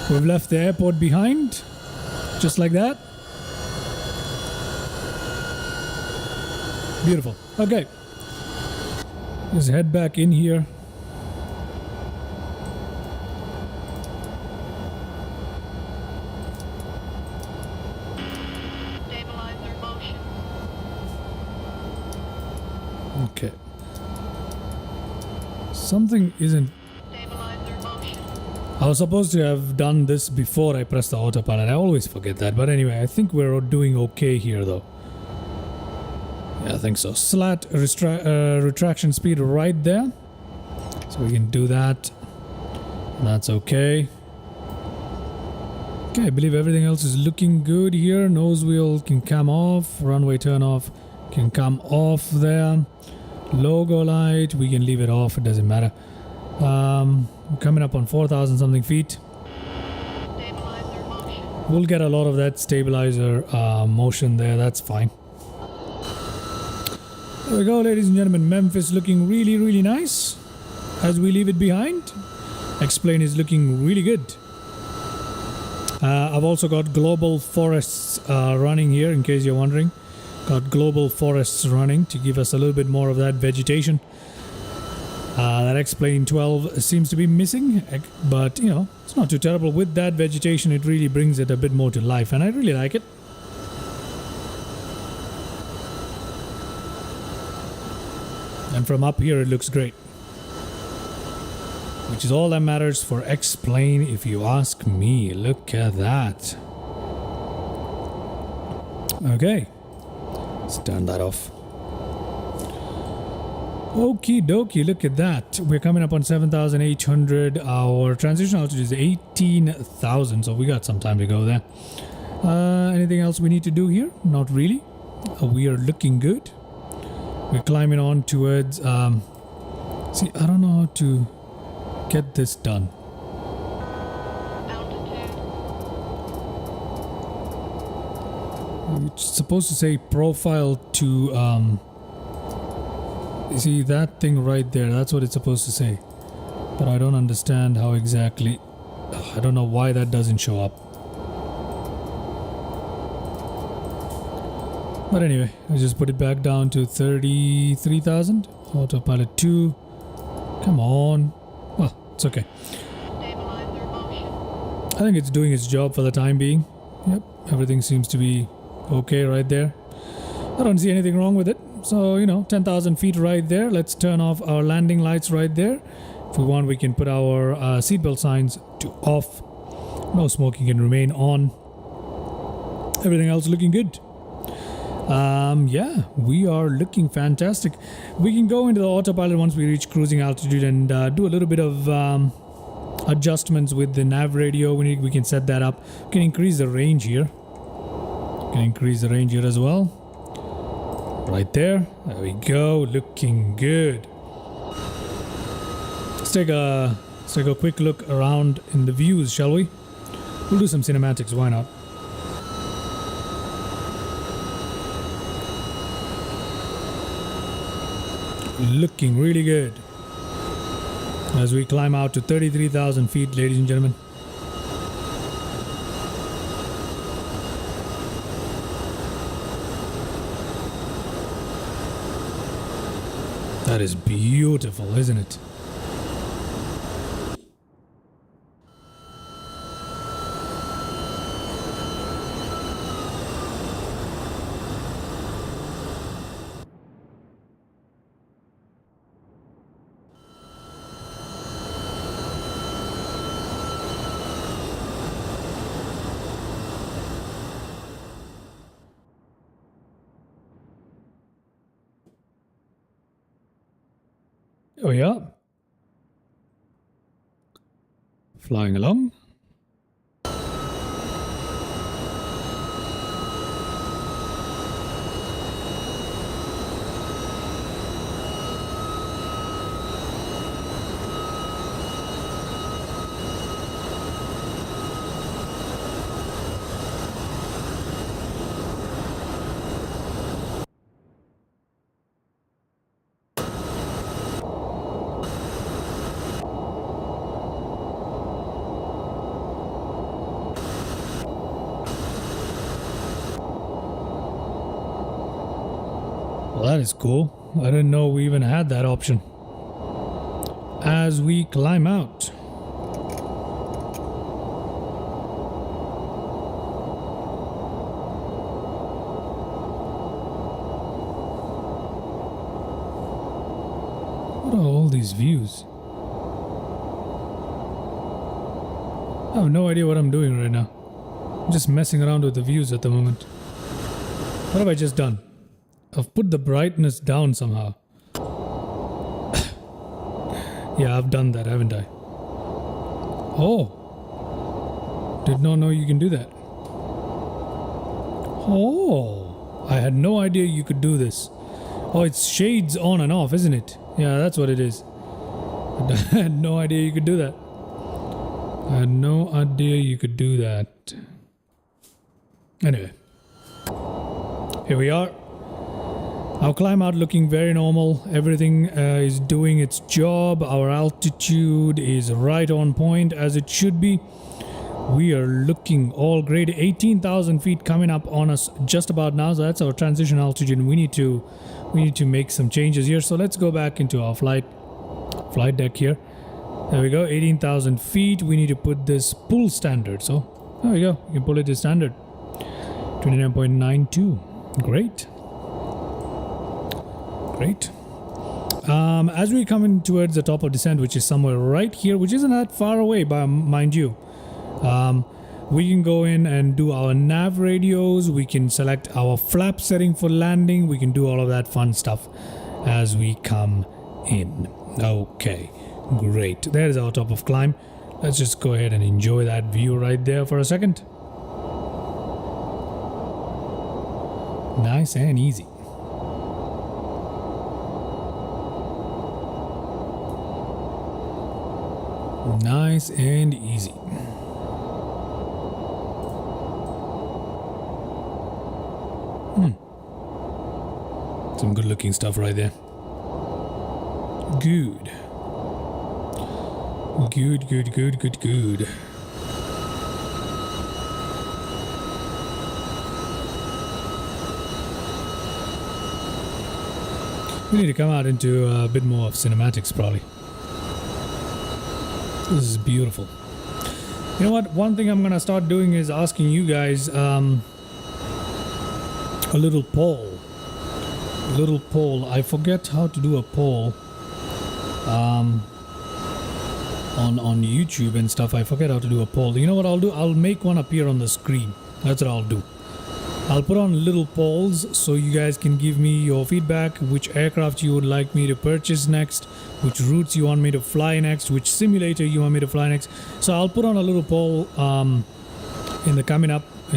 We've left the airport behind, just like that. Beautiful. Okay. Let's head back in here. Stabilizer motion. Okay. Something isn't... Stabilizer motion. I was supposed to have done this before I pressed the autopilot. I always forget that. But anyway, I think we're doing okay here though. Yeah, I think so. Slat retraction speed right there. So we can do that. That's okay. Okay, I believe everything else is looking good here. Nose wheel can come off. Runway turn off can come off there. Logo light, we can leave it off. It doesn't matter. We're coming up on 4,000 something feet. Stabilizer motion. We'll get a lot of that stabilizer motion there. That's fine. There we go, ladies and gentlemen. Memphis looking really, really nice as we leave it behind. X-Plane is looking really good. I've also got global forests running here, in case you're wondering. Got global forests running to give us a little bit more of that vegetation. That X-Plane 12 seems to be missing, but you know, it's not too terrible. With that vegetation, it really brings it a bit more to life, and I really like it. And from up here it looks great, which is all that matters for X-Plane if you ask me. Look at that. Okay, let's turn that off. Okie dokie, look at that. We're coming up on 7,800. Our transition altitude is 18,000, so we got some time to go there. Anything else we need to do here? Not really. We are looking good. We're climbing on towards... see, I don't know how to get this done. Altitude. It's supposed to say profile to... you see that thing right there? That's what it's supposed to say. But I don't understand how exactly... I don't know why that doesn't show up. But anyway, I just put it back down to 33,000. Autopilot 2. Come on. Well, it's okay. Stabilizer motion. I think it's doing its job for the time being. Yep, everything seems to be okay right there. I don't see anything wrong with it. So, you know, 10,000 feet right there. Let's turn off our landing lights right there. If we want, we can put our seatbelt signs to off. No smoking can remain on. Everything else looking good. Yeah, we are looking fantastic. We can go into the autopilot once we reach cruising altitude and do a little bit of adjustments with the nav radio. We can set that up. We can increase the range here. We can increase the range here as well. Right there. There we go. Looking good. Let's take a quick look around in the views, shall we? We'll do some cinematics. Why not? Looking really good as we climb out to 33,000 feet, ladies and gentlemen. That is beautiful, isn't it? Oh yeah. Flying along. Well, that is cool. I didn't know we even had that option. As we climb out. What are all these views? I have no idea what I'm doing right now. I'm just messing around with the views at the moment. What have I just done? I've put the brightness down somehow. Yeah, I've done that, haven't I? Oh. Did not know you can do that. Oh. I had no idea you could do this. Oh, it's shades on and off, isn't it? Yeah, that's what it is. I had no idea you could do that. I had no idea you could do that. Anyway. Here we are. Our climb out looking very normal. Everything is doing its job. Our altitude is right on point as it should be. We are looking all great. 18,000 feet coming up on us just about now. So that's our transition altitude. We need to make some changes here. So let's go back into our flight deck here. There we go. 18,000 feet. We need to put this pull standard. So there we go. You can pull it to standard. 29.92. Great. Great. As we come in towards the top of descent, which is somewhere right here, which isn't that far away, mind you, we can go in and do our nav radios. We can select our flap setting for landing. We can do all of that fun stuff as we come in. Okay, great. There's our top of climb. Let's just go ahead and enjoy that view right there for a second. Nice and easy. Nice and easy. Some good looking stuff right there. Good. Good. We need to come out into a bit more of cinematics probably. This is beautiful. You know what? One thing I'm gonna start doing is asking you guys a little poll. I forget how to do a poll on YouTube and stuff. I forget how to do a poll. You know what I'll do? I'll make one appear on the screen. That's what I'll do. I'll put on little polls so you guys can give me your feedback, which aircraft you would like me to purchase next, which routes you want me to fly next, which simulator you want me to fly next. So I'll put on a little poll in the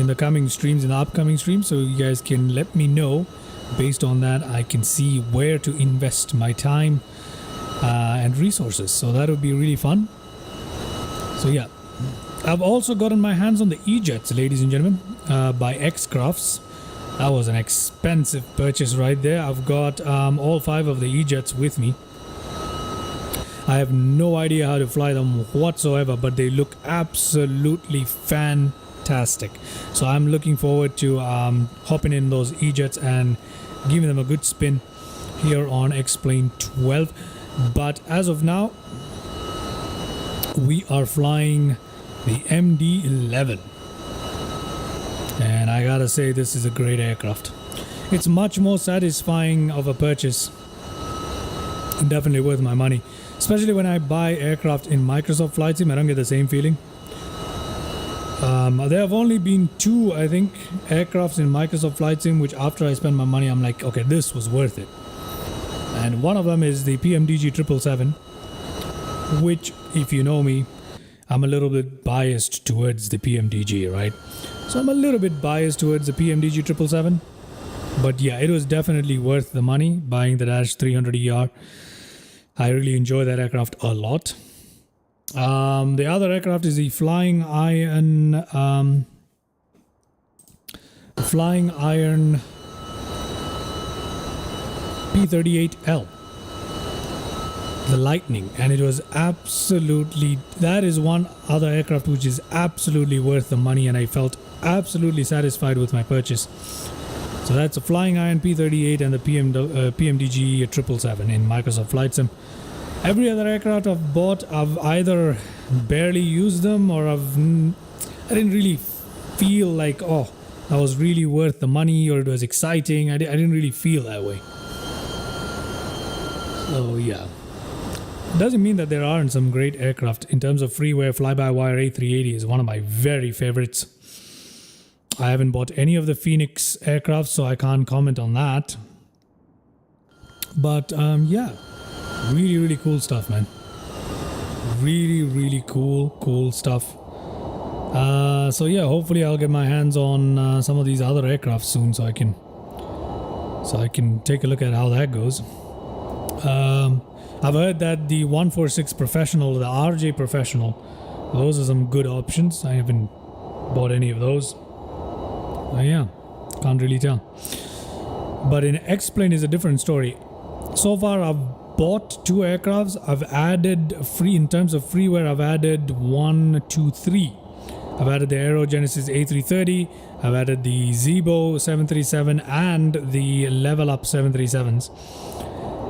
upcoming streams, so you guys can let me know. Based on that, I can see where to invest my time and resources. So that would be really fun. So yeah. I've also gotten my hands on the E-Jets, ladies and gentlemen, by X-Crafts. That was an expensive purchase right there. I've got all 5 of the E-Jets with me. I have no idea how to fly them whatsoever, but they look absolutely fantastic. So I'm looking forward to hopping in those E-Jets and giving them a good spin here on X-Plane 12. But as of now, we are flying the MD-11, and I gotta say, this is a great aircraft. It's much more satisfying of a purchase, and definitely worth my money, especially when I buy aircraft in Microsoft Flight Sim. I don't get the same feeling. There have only been 2, I think, aircrafts in Microsoft Flight Sim which after I spend my money I'm like, okay, this was worth it. And one of them is the PMDG 777, which, if you know me, I'm a little bit biased towards the PMDG, right? So I'm a little bit biased towards the PMDG 777. But yeah, it was definitely worth the money buying the Dash 300ER. I really enjoy that aircraft a lot. The other aircraft is the Flying Iron P-38L. The Lightning, and it was absolutely, that is one other aircraft which is absolutely worth the money, and I felt absolutely satisfied with my purchase. So that's a Flying Iron P-38 and the PMDG 777 in Microsoft Flight Sim. Every other aircraft I've bought, I've either barely used them or I didn't really feel like, oh, that was really worth the money or it was exciting. I didn't really feel that way. So yeah. Doesn't mean that there aren't some great aircraft. In terms of freeware, fly-by-wire A380 is one of my very favorites. I haven't bought any of the Phoenix aircraft, so I can't comment on that. But yeah, really, really cool stuff, man. Really, really cool stuff. So yeah, hopefully I'll get my hands on some of these other aircraft soon, so I can take a look at how that goes. I've heard that the 146 Professional, the RJ Professional, those are some good options. I haven't bought any of those. Yeah, can't really tell. But in X-Plane is a different story. So far I've bought 2 aircrafts. I've added in terms of freeware, I've added 1, 2, 3. I've added the Aerogenesis A330, I've added the Zibo 737 and the Level Up 737s.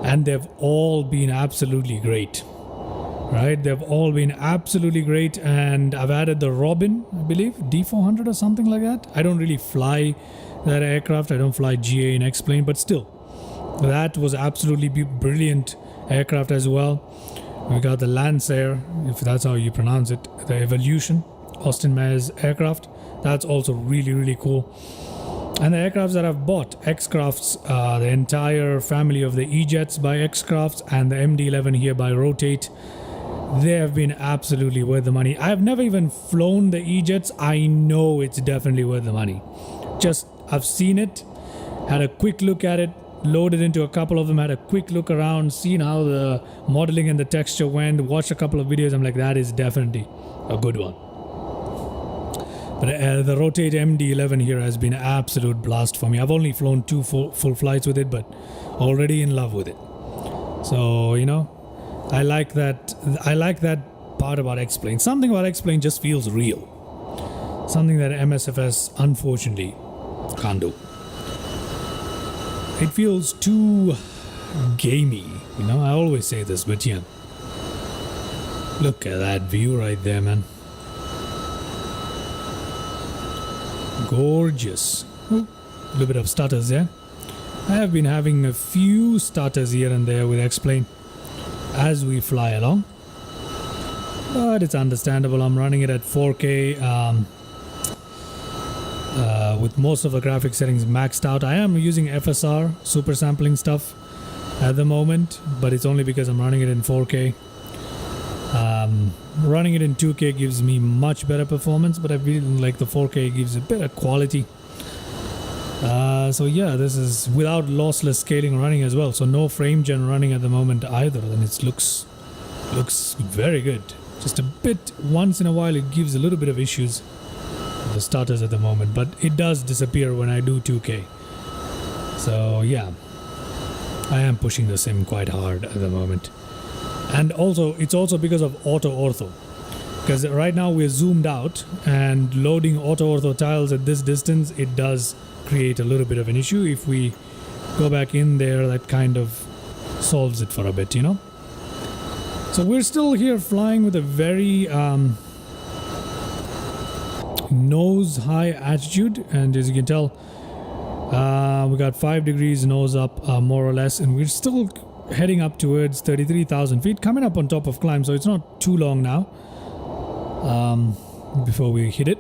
And they've all been absolutely great. Right? They've all been absolutely great. And I've added the Robin, I believe, D400 or something like that. I don't really fly that aircraft. I don't fly GA in X-Plane, but still, that was absolutely brilliant aircraft as well. We got the Lancer, if that's how you pronounce it, the Evolution, Austin Mayer's aircraft. That's also really, really cool. And the aircrafts that I've bought, X-Crafts, the entire family of the E-Jets by X-Crafts and the MD-11 here by Rotate, they have been absolutely worth the money. I've never even flown the E-Jets. I know it's definitely worth the money. Just, I've seen it, had a quick look at it, loaded into a couple of them, had a quick look around, seen how the modeling and the texture went, watched a couple of videos. I'm like, that is definitely a good one. But the Rotate MD-11 here has been an absolute blast for me. I've only flown 2 full flights with it, but already in love with it. So, you know, I like that part about X-Plane. Something about X-Plane just feels real. Something that MSFS unfortunately can't do. It feels too gamey, you know. I always say this, but yeah. Look at that view right there, man. Gorgeous. Ooh, a little bit of stutters there. I have been having a few stutters here and there with X-Plane as we fly along, but it's understandable. I'm running it at 4K with most of the graphic settings maxed out. I am using FSR super sampling stuff at the moment, but it's only because I'm running it in 4K. Running it in 2K gives me much better performance, but I feel like the 4K gives a better quality. So yeah, this is without lossless scaling running as well, so no frame gen running at the moment either, and it looks very good. Just a bit, once in a while it gives a little bit of issues with the stutters at the moment, but it does disappear when I do 2K. So yeah, I am pushing the sim quite hard at the moment. And also, it's also because of auto ortho, because right now we're zoomed out, and loading auto ortho tiles at this distance, it does create a little bit of an issue. If we go back in there, that kind of solves it for a bit, you know. So we're still here flying with a very nose high altitude, and as you can tell, we got 5 degrees nose up more or less, and we're still heading up towards 33,000 feet, coming up on top of climb, so it's not too long now before we hit it.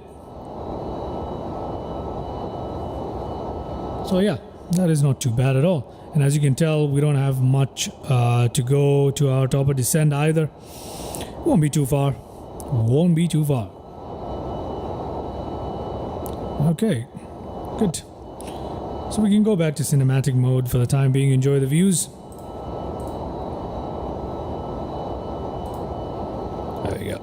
So yeah, that is not too bad at all. And as you can tell, we don't have much to go to our top of descent either. Won't be too far. Won't be too far. Okay, good. So we can go back to cinematic mode for the time being, enjoy the views. There we go.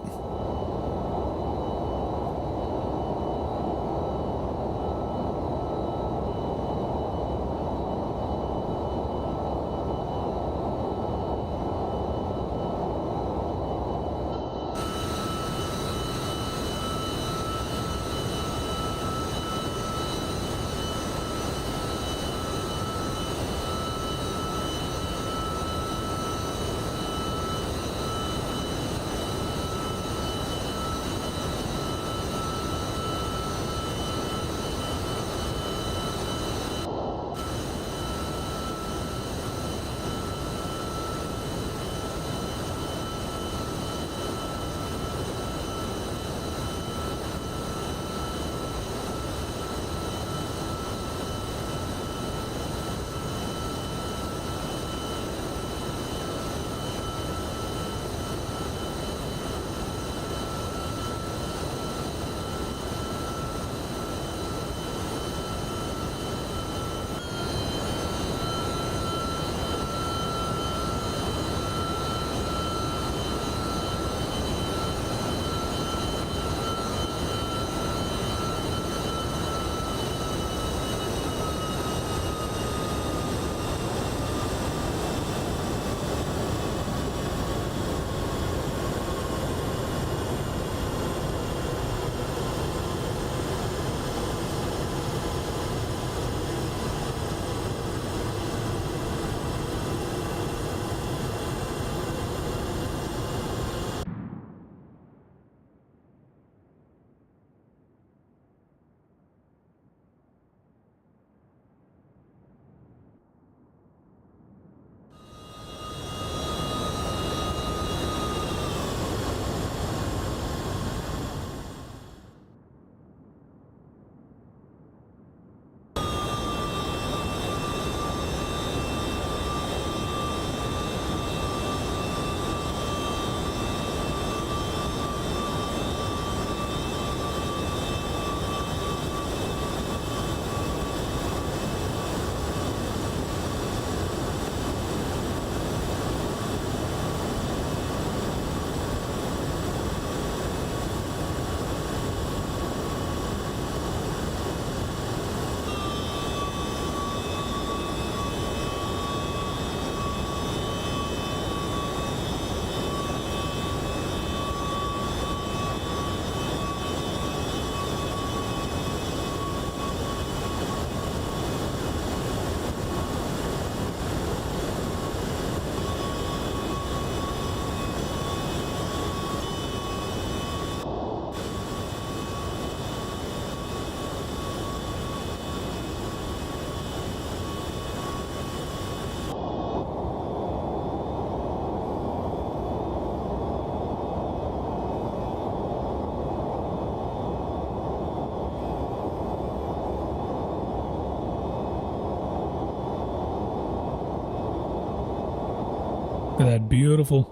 at that beautiful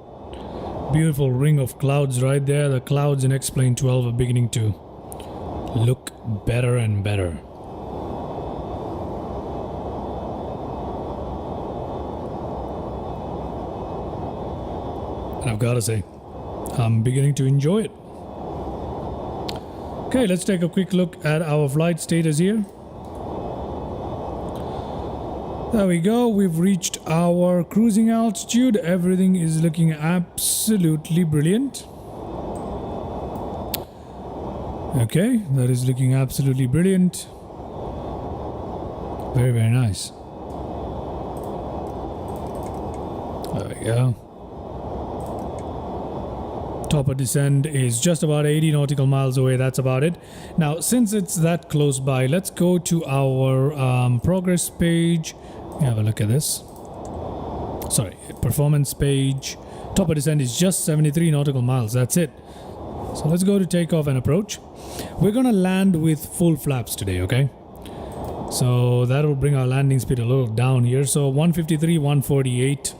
ring of clouds right there. The clouds in X-Plane 12 are beginning to look better and better. And I've got to say, I'm beginning to enjoy it. Okay, let's take a quick look at our flight status here. There we go. We've reached our cruising altitude. Everything is looking absolutely brilliant. Okay, that is looking absolutely brilliant. Very, very nice. There we go. Top of descent is just about 80 nautical miles away. That's about it. Now, since it's that close by, let's go to our progress page. Have a look at this. Sorry, performance page. Top of descent is just 73 nautical miles. That's it. So let's go to takeoff and approach. We're gonna land with full flaps today, okay? So that will bring our landing speed a little down here. So 153, 148,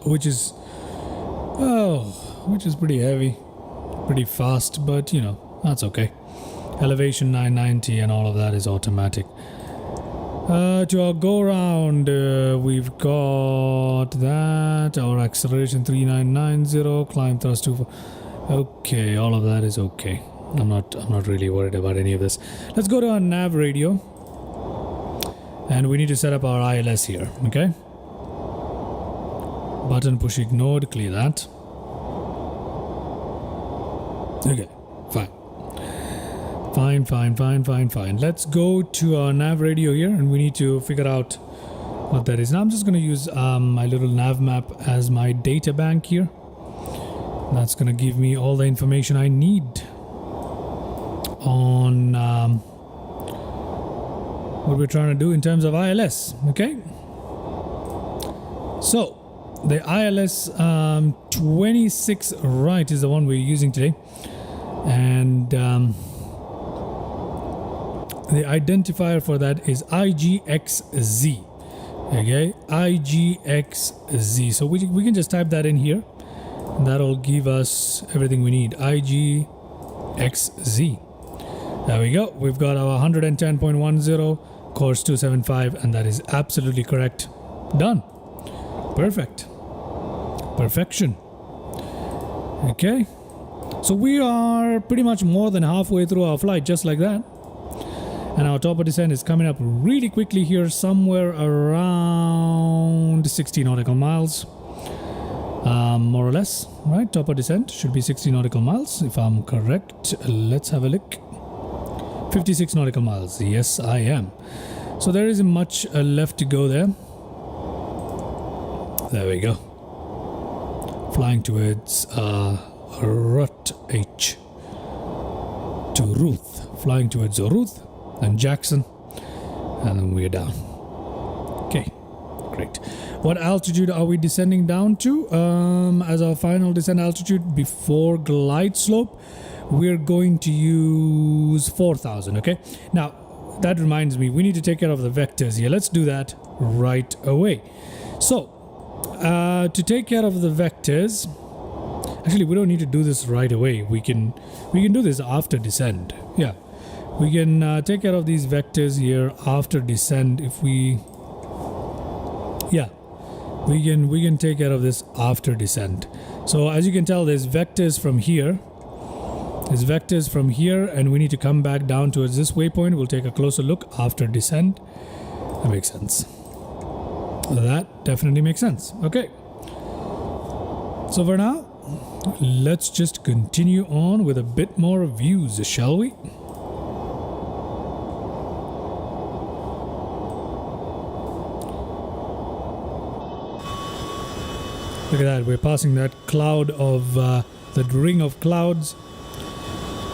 which is pretty heavy, pretty fast, but you know, that's okay. Elevation 990 and all of that is automatic. To our go round, we've got that, our acceleration 3990, climb thrust 24. Okay, all of that is okay. I'm not really worried about any of this. Let's go to our nav radio, and we need to set up our ILS here. Okay, button push ignored, clear that. Okay, fine. Let's go to our nav radio here, and we need to figure out what that is. Now I'm just going to use my little nav map as my data bank here. That's going to give me all the information I need on what we're trying to do in terms of ILS. Okay, so the ILS 26 right is the one we're using today, and the identifier for that is IGXZ. Okay, IGXZ. So we can just type that in here, and that'll give us everything we need. IGXZ. There we go. We've got our 110.10, course 275, and that is absolutely correct. Done. Perfect. Perfection. Okay. So we are pretty much more than halfway through our flight, just like that. And our top of descent is coming up really quickly here, somewhere around 60 nautical miles. More or less, right? Top of descent should be 60 nautical miles, if I'm correct. Let's have a look. 56 nautical miles. Yes, I am. So there isn't much left to go there. There we go. Flying towards Rut H to Ruth. Flying towards Ruth and Jackson, and then we're down. Okay, great. What altitude are we descending down to as our final descent altitude before glide slope? We're going to use 4,000. Okay, now that reminds me, we need to take care of the vectors here. Let's do that right away. So to take care of the vectors, actually we don't need to do this right away. We can do this after descent. Yeah, we can take care of these vectors here after descent. If we we can take care of this after descent. So as you can tell, there's vectors from here, and we need to come back down towards this waypoint. We'll take a closer look after descent. That makes sense. That definitely makes sense. Okay, so for now, let's just continue on with a bit more views, shall we? Look at that, we're passing that cloud of, that ring of clouds.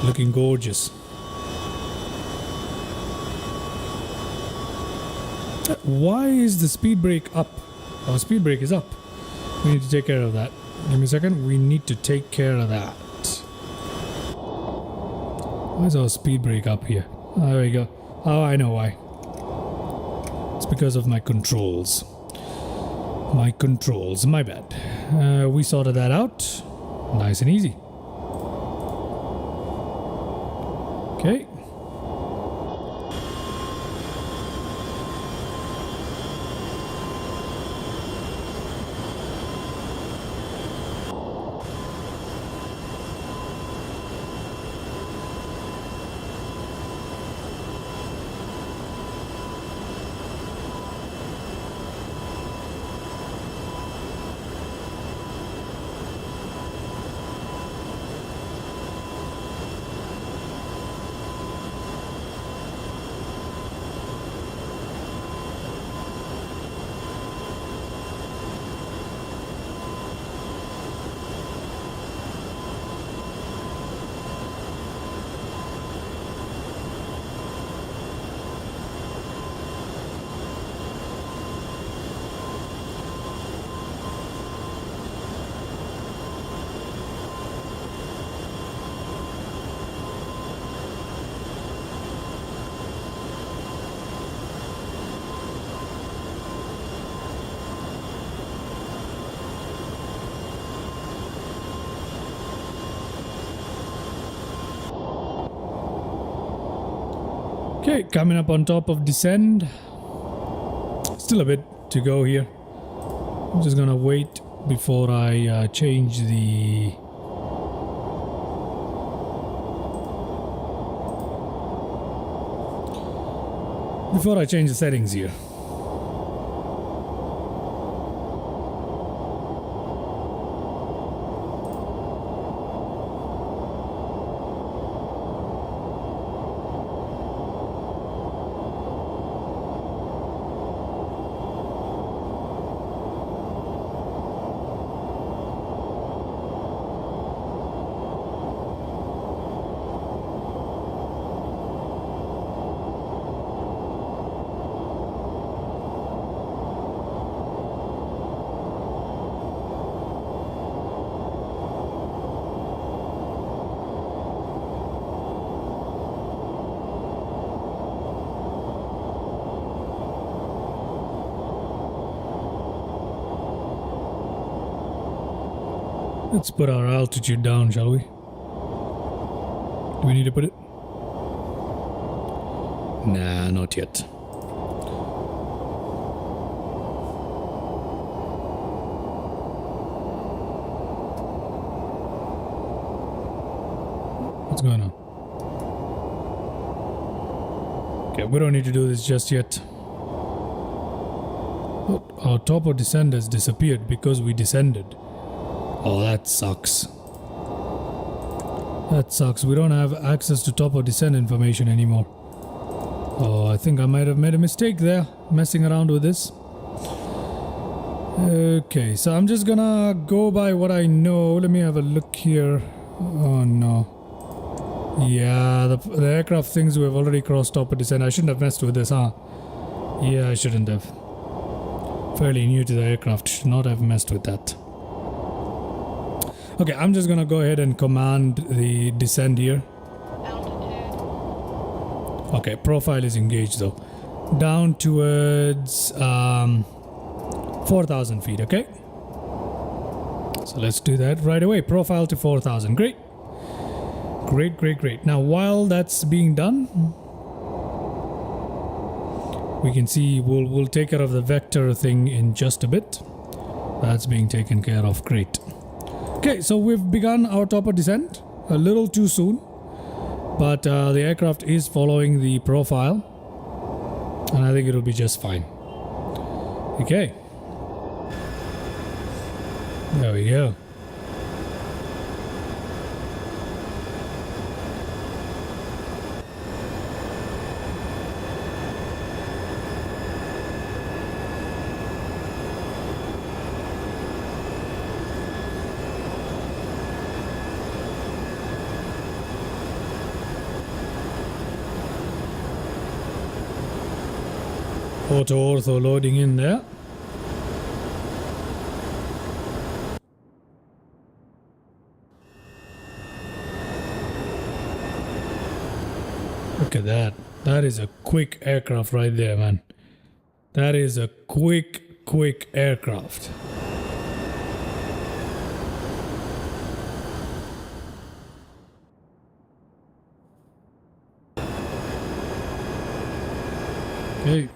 Looking gorgeous. Why is the speed brake up? Our speed brake is up. We need to take care of that. Give me a second. We need to take care of that. Why is our speed brake up here? Oh, there we go. Oh, I know why. It's because of my controls. My controls, my bad. We sorted that out. Nice and easy. Okay. Okay, coming up on top of descend. Still a bit to go here. I'm just gonna wait before I change the... Before I change the settings here. Let's put our altitude down, shall we? Do we need to put it? Nah, not yet. What's going on? Okay, we don't need to do this just yet. Oh, our top of descent has disappeared because we descended. Oh, that sucks. That sucks. We don't have access to top of descent information anymore. Oh, I think I might have made a mistake there, messing around with this. Okay, so I'm just gonna go by what I know. Let me have a look here. Oh no. Yeah, the aircraft things we've already crossed top of descent. I shouldn't have messed with this, huh? Yeah, I shouldn't have. Fairly new to the aircraft. Should not have messed with that. Okay, I'm just gonna go ahead and command the descent here. Altitude. Okay, profile is engaged though. Down towards 4,000 feet, okay? So let's do that right away. Profile to 4,000. Great. Great, great, great. Now, while that's being done, we can see we'll take care of the vector thing in just a bit. That's being taken care of. Great. Okay, so we've begun our top of descent. A little too soon, but the aircraft is following the profile, and I think it'll be just fine. Okay. There we go. Auto ortho loading in there. Look at that. That is a quick aircraft right there, man. That is a quick quick aircraft. Okay.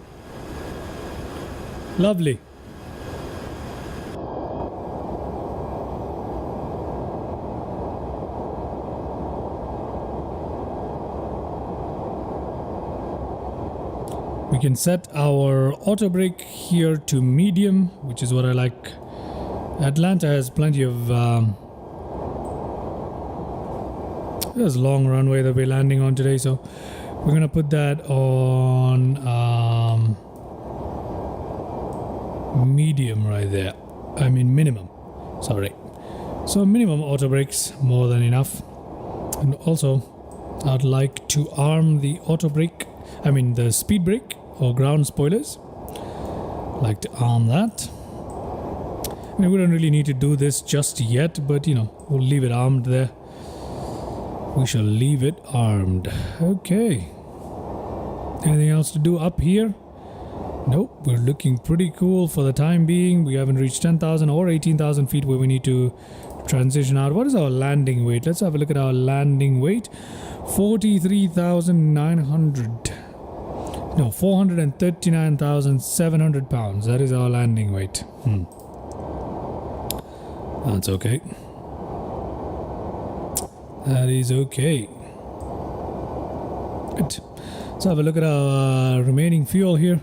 Lovely. We can set our auto brake here to medium, which is what I like. Atlanta has plenty of there's a long runway that we're landing on today, so we're gonna put that on medium right there. I mean minimum, sorry. So minimum auto brakes, more than enough. And also I'd like to arm the auto brake, I mean the speed brake or ground spoilers. I'd like to arm that. I mean, we don't really need to do this just yet, but you know, we'll leave it armed there. We shall leave it armed. Okay. Anything else to do up here? Nope, we're looking pretty cool for the time being. We haven't reached 10,000 or 18,000 feet where we need to transition out. What is our landing weight? Let's have a look at our landing weight. 43,900. No, 439,700 pounds. That is our landing weight. That's okay. That is okay. Good. Let's have a look at our remaining fuel here.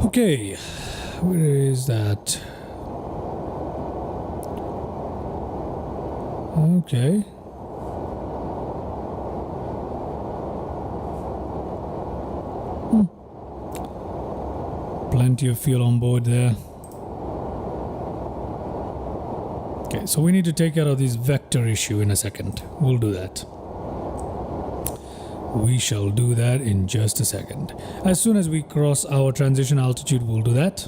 Okay, where is that? Okay. Plenty of fuel on board there. Okay, so we need to take care of this vector issue in a second. We'll do that. We shall do that in just a second. As soon as we cross our transition altitude, we'll do that.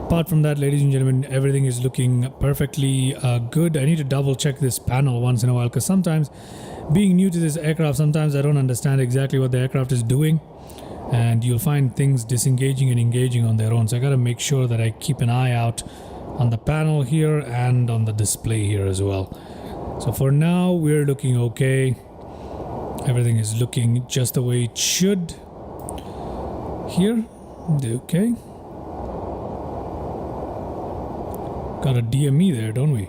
Apart from that, ladies and gentlemen, everything is looking perfectly good. I need to double check this panel once in a while, because sometimes, being new to this aircraft, sometimes I don't understand exactly what the aircraft is doing. And you'll find things disengaging and engaging on their own. So I gotta make sure that I keep an eye out on the panel here and on the display here as well. So for now, we're looking okay. Everything is looking just the way it should. Here, okay. Got a DME there, don't we?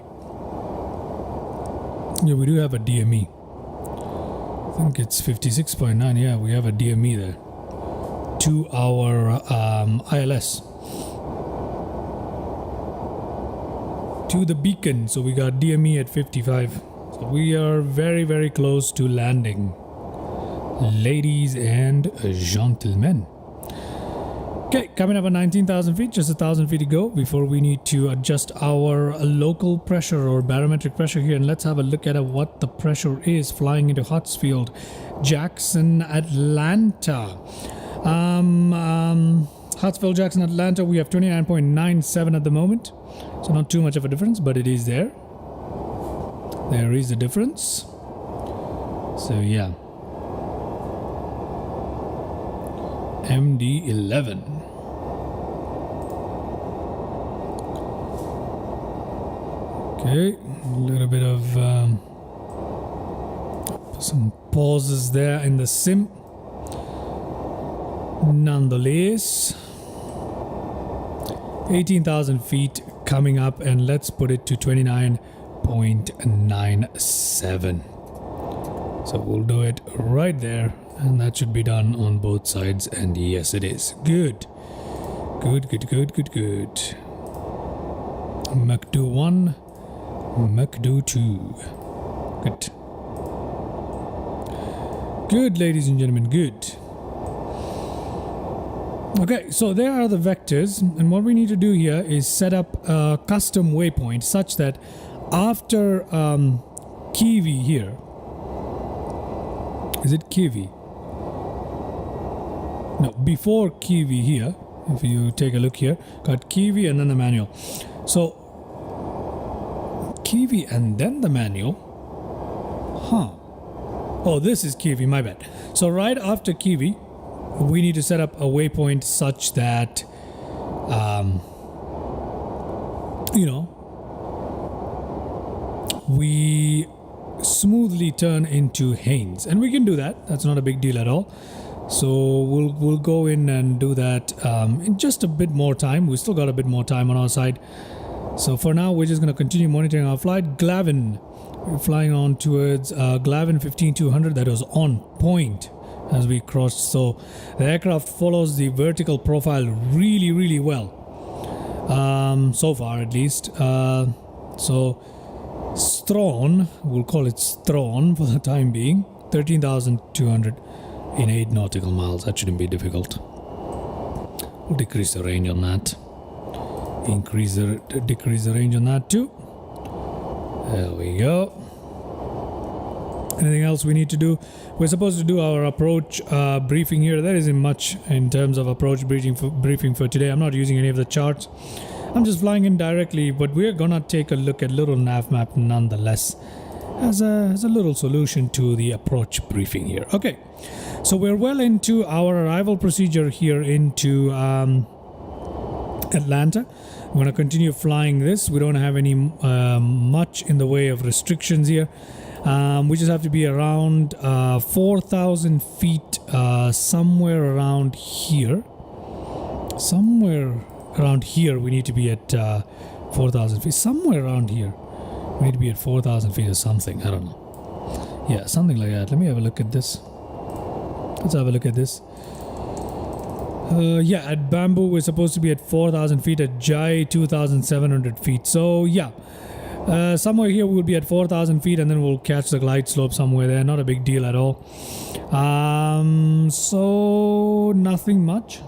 Yeah, we do have a DME. I think it's 56.9. Yeah, we have a DME there. To our ILS. To the beacon. So we got DME at 55. So we are very, very close to landing. Ladies and gentlemen. Okay, coming up at 19,000 feet, just 1,000 feet to go before we need to adjust our local pressure or barometric pressure here. And let's have a look at what the pressure is flying into Hartsfield, Jackson, Atlanta. Hartsfield, Jackson, Atlanta, we have 29.97 at the moment. So not too much of a difference, but it is there. There is a difference. So yeah. MD-11. Okay, a little bit of some pauses there in the sim. Nonetheless, 18,000 feet coming up, and let's put it to 29.97. So we'll do it right there, and that should be done on both sides. And yes, it is. Good. Good. Mach 1, Mach 2. Good. Good, ladies and gentlemen, good. Okay, so there are the vectors, and what we need to do here is set up a custom waypoint such that after Kiwi here, is it Kiwi? No, before Kiwi here, if you take a look here, got Kiwi and then the manual. So Kiwi and then the manual. Huh. Oh, this is Kiwi, my bad. So right after Kiwi, we need to set up a waypoint such that, we smoothly turn into Haynes, and we can do that. That's not a big deal at all. So we'll go in and do that in just a bit more time. We still got a bit more time on our side. So for now, we're just going to continue monitoring our flight. Glavin, we're flying on towards Glavin 15200. That was on point as we crossed. So the aircraft follows the vertical profile really, really well. So far, at least. So Strawn, we'll call it Strawn for the time being. 13,200 in 8 nautical miles. That shouldn't be difficult. We'll decrease the range on that. Decrease the range on that too. There we go. Anything else we need to do? We're supposed to do our approach briefing here. There isn't much in terms of approach briefing for today. I'm not using any of the charts. I'm just flying in directly, but we're gonna take a look at little nav map nonetheless as a little solution to the approach briefing here. Okay, so we're well into our arrival procedure here into Atlanta. We're going to continue flying this. We don't have any much in the way of restrictions here. We just have to be around 4,000 feet, somewhere around here. Somewhere around here we need to be at 4,000 feet. Somewhere around here we need to be at 4,000 feet or something. I don't know. Yeah, something like that. Let me have a look at this. Let's have a look at this. Yeah, at Bamboo we're supposed to be at 4,000 feet, at Jai 2,700 feet. So yeah, somewhere here we'll be at 4,000 feet and then we'll catch the glide slope somewhere there. Not a big deal at all. So nothing much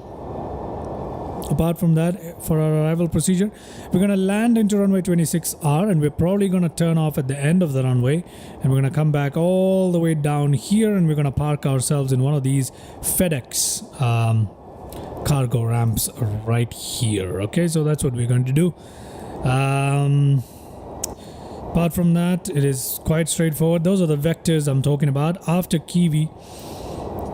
apart from that for our arrival procedure. We're going to land into runway 26R and we're probably going to turn off at the end of the runway, and we're going to come back all the way down here and we're going to park ourselves in one of these FedEx cargo ramps right here. Okay, so that's what we're going to do. Apart from that, it is quite straightforward. Those are the vectors I'm talking about. After Kiwi,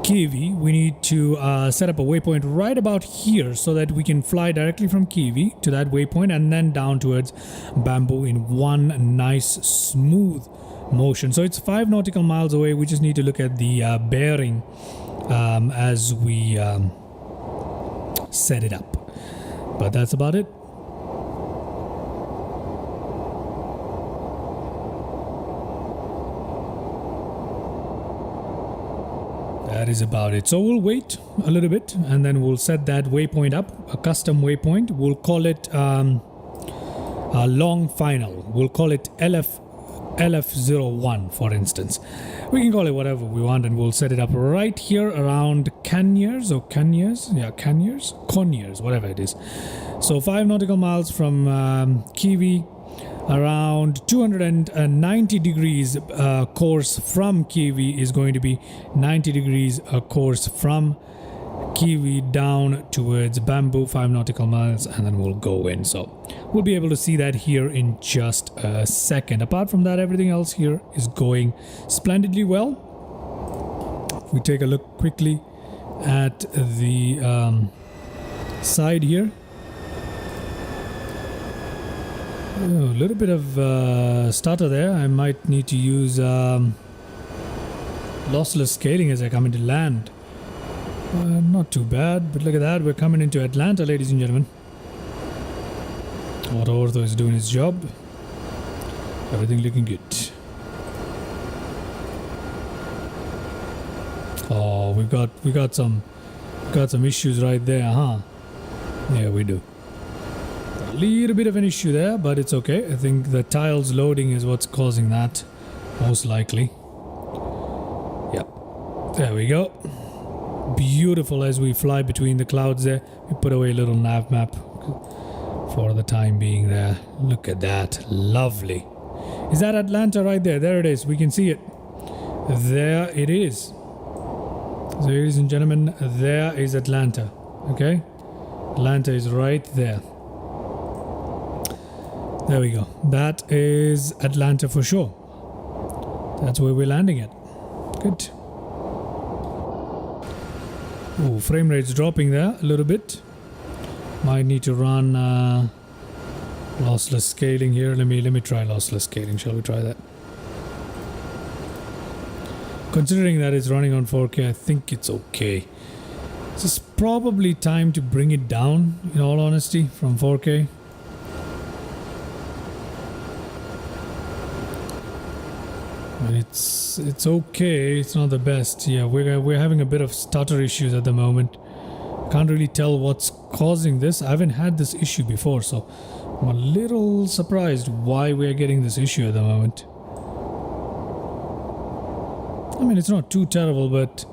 we need to set up a waypoint right about here so that we can fly directly from Kiwi to that waypoint and then down towards Bamboo in one nice smooth motion. So it's 5 nautical miles away. We just need to look at the bearing as we set it up, but that's about it. That is about it. So we'll wait a little bit and then we'll set that waypoint up, a custom waypoint. We'll call it a long final. We'll call it LF01 for instance. We can call it whatever we want and we'll set it up right here around Conyers, whatever it is. So 5 nautical miles from Kiwi, around 290 degrees course from Kiwi is going to be 90 degrees course from Kiwi down towards Bamboo, 5 nautical miles, and then we'll go in. So we'll be able to see that here in just a second. Apart from that, everything else here is going splendidly well. If we take a look quickly at the side here, a little bit of stutter there. I might need to use lossless scaling as I come into land. Not too bad, but look at that. We're coming into Atlanta, ladies and gentlemen. Auto Ortho is doing its job. Everything looking good. Oh, we got some issues right there, huh? Yeah, we do. A little bit of an issue there, but it's okay. I think the tiles loading is what's causing that, most likely. Yep. There we go. Beautiful as we fly between the clouds there. We put away a little nav map for the time being there. Look at that. Lovely. Is that Atlanta right there? There it is. We can see it. There it is. So, ladies and gentlemen, there is Atlanta. Okay? Atlanta is right there. There we go. That is Atlanta for sure. That's where we're landing at. Good. Oh, frame rate's dropping there a little bit. Might need to run lossless scaling here. Let me try lossless scaling. Shall we try that? Considering that it's running on 4K, I think it's okay. It's probably time to bring it down, in all honesty, from 4K. It's okay. It's not the best. Yeah, we're having a bit of stutter issues at the moment. Can't really tell what's causing this. I haven't had this issue before, so I'm a little surprised why we're getting this issue at the moment. I mean, it's not too terrible, but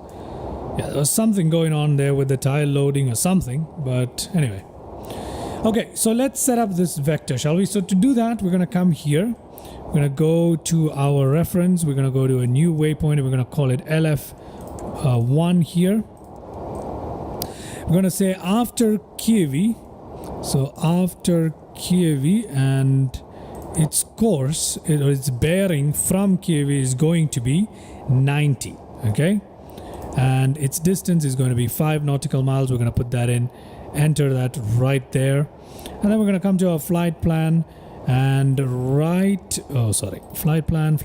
yeah, there was something going on there with the tile loading or something. But anyway. Okay, so let's set up this vector, shall we? So to do that, we're going to come here. We're going to go to our reference. We're going to go to a new waypoint. And we're going to call it LF1 here. We're going to say after Kiev. So after Kiev and its course, or its bearing from Kiev is going to be 90. Okay. And its distance is going to be 5 nautical miles. We're going to put that in. Enter that right there. And then we're going to come to our flight plan. And flight plan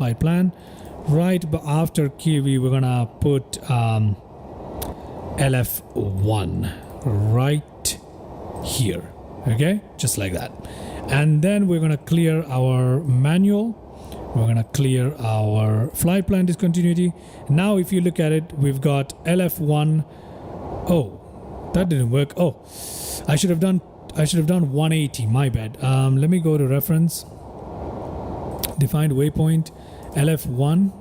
right after Kiwi we're gonna put LF1 right here, okay, just like that. And then we're gonna clear our manual, we're gonna clear our flight plan discontinuity. Now if you look at it, we've got LF1. Oh, that didn't work. Oh, I should have done 180, my bad. Let me go to reference, defined waypoint, LF1.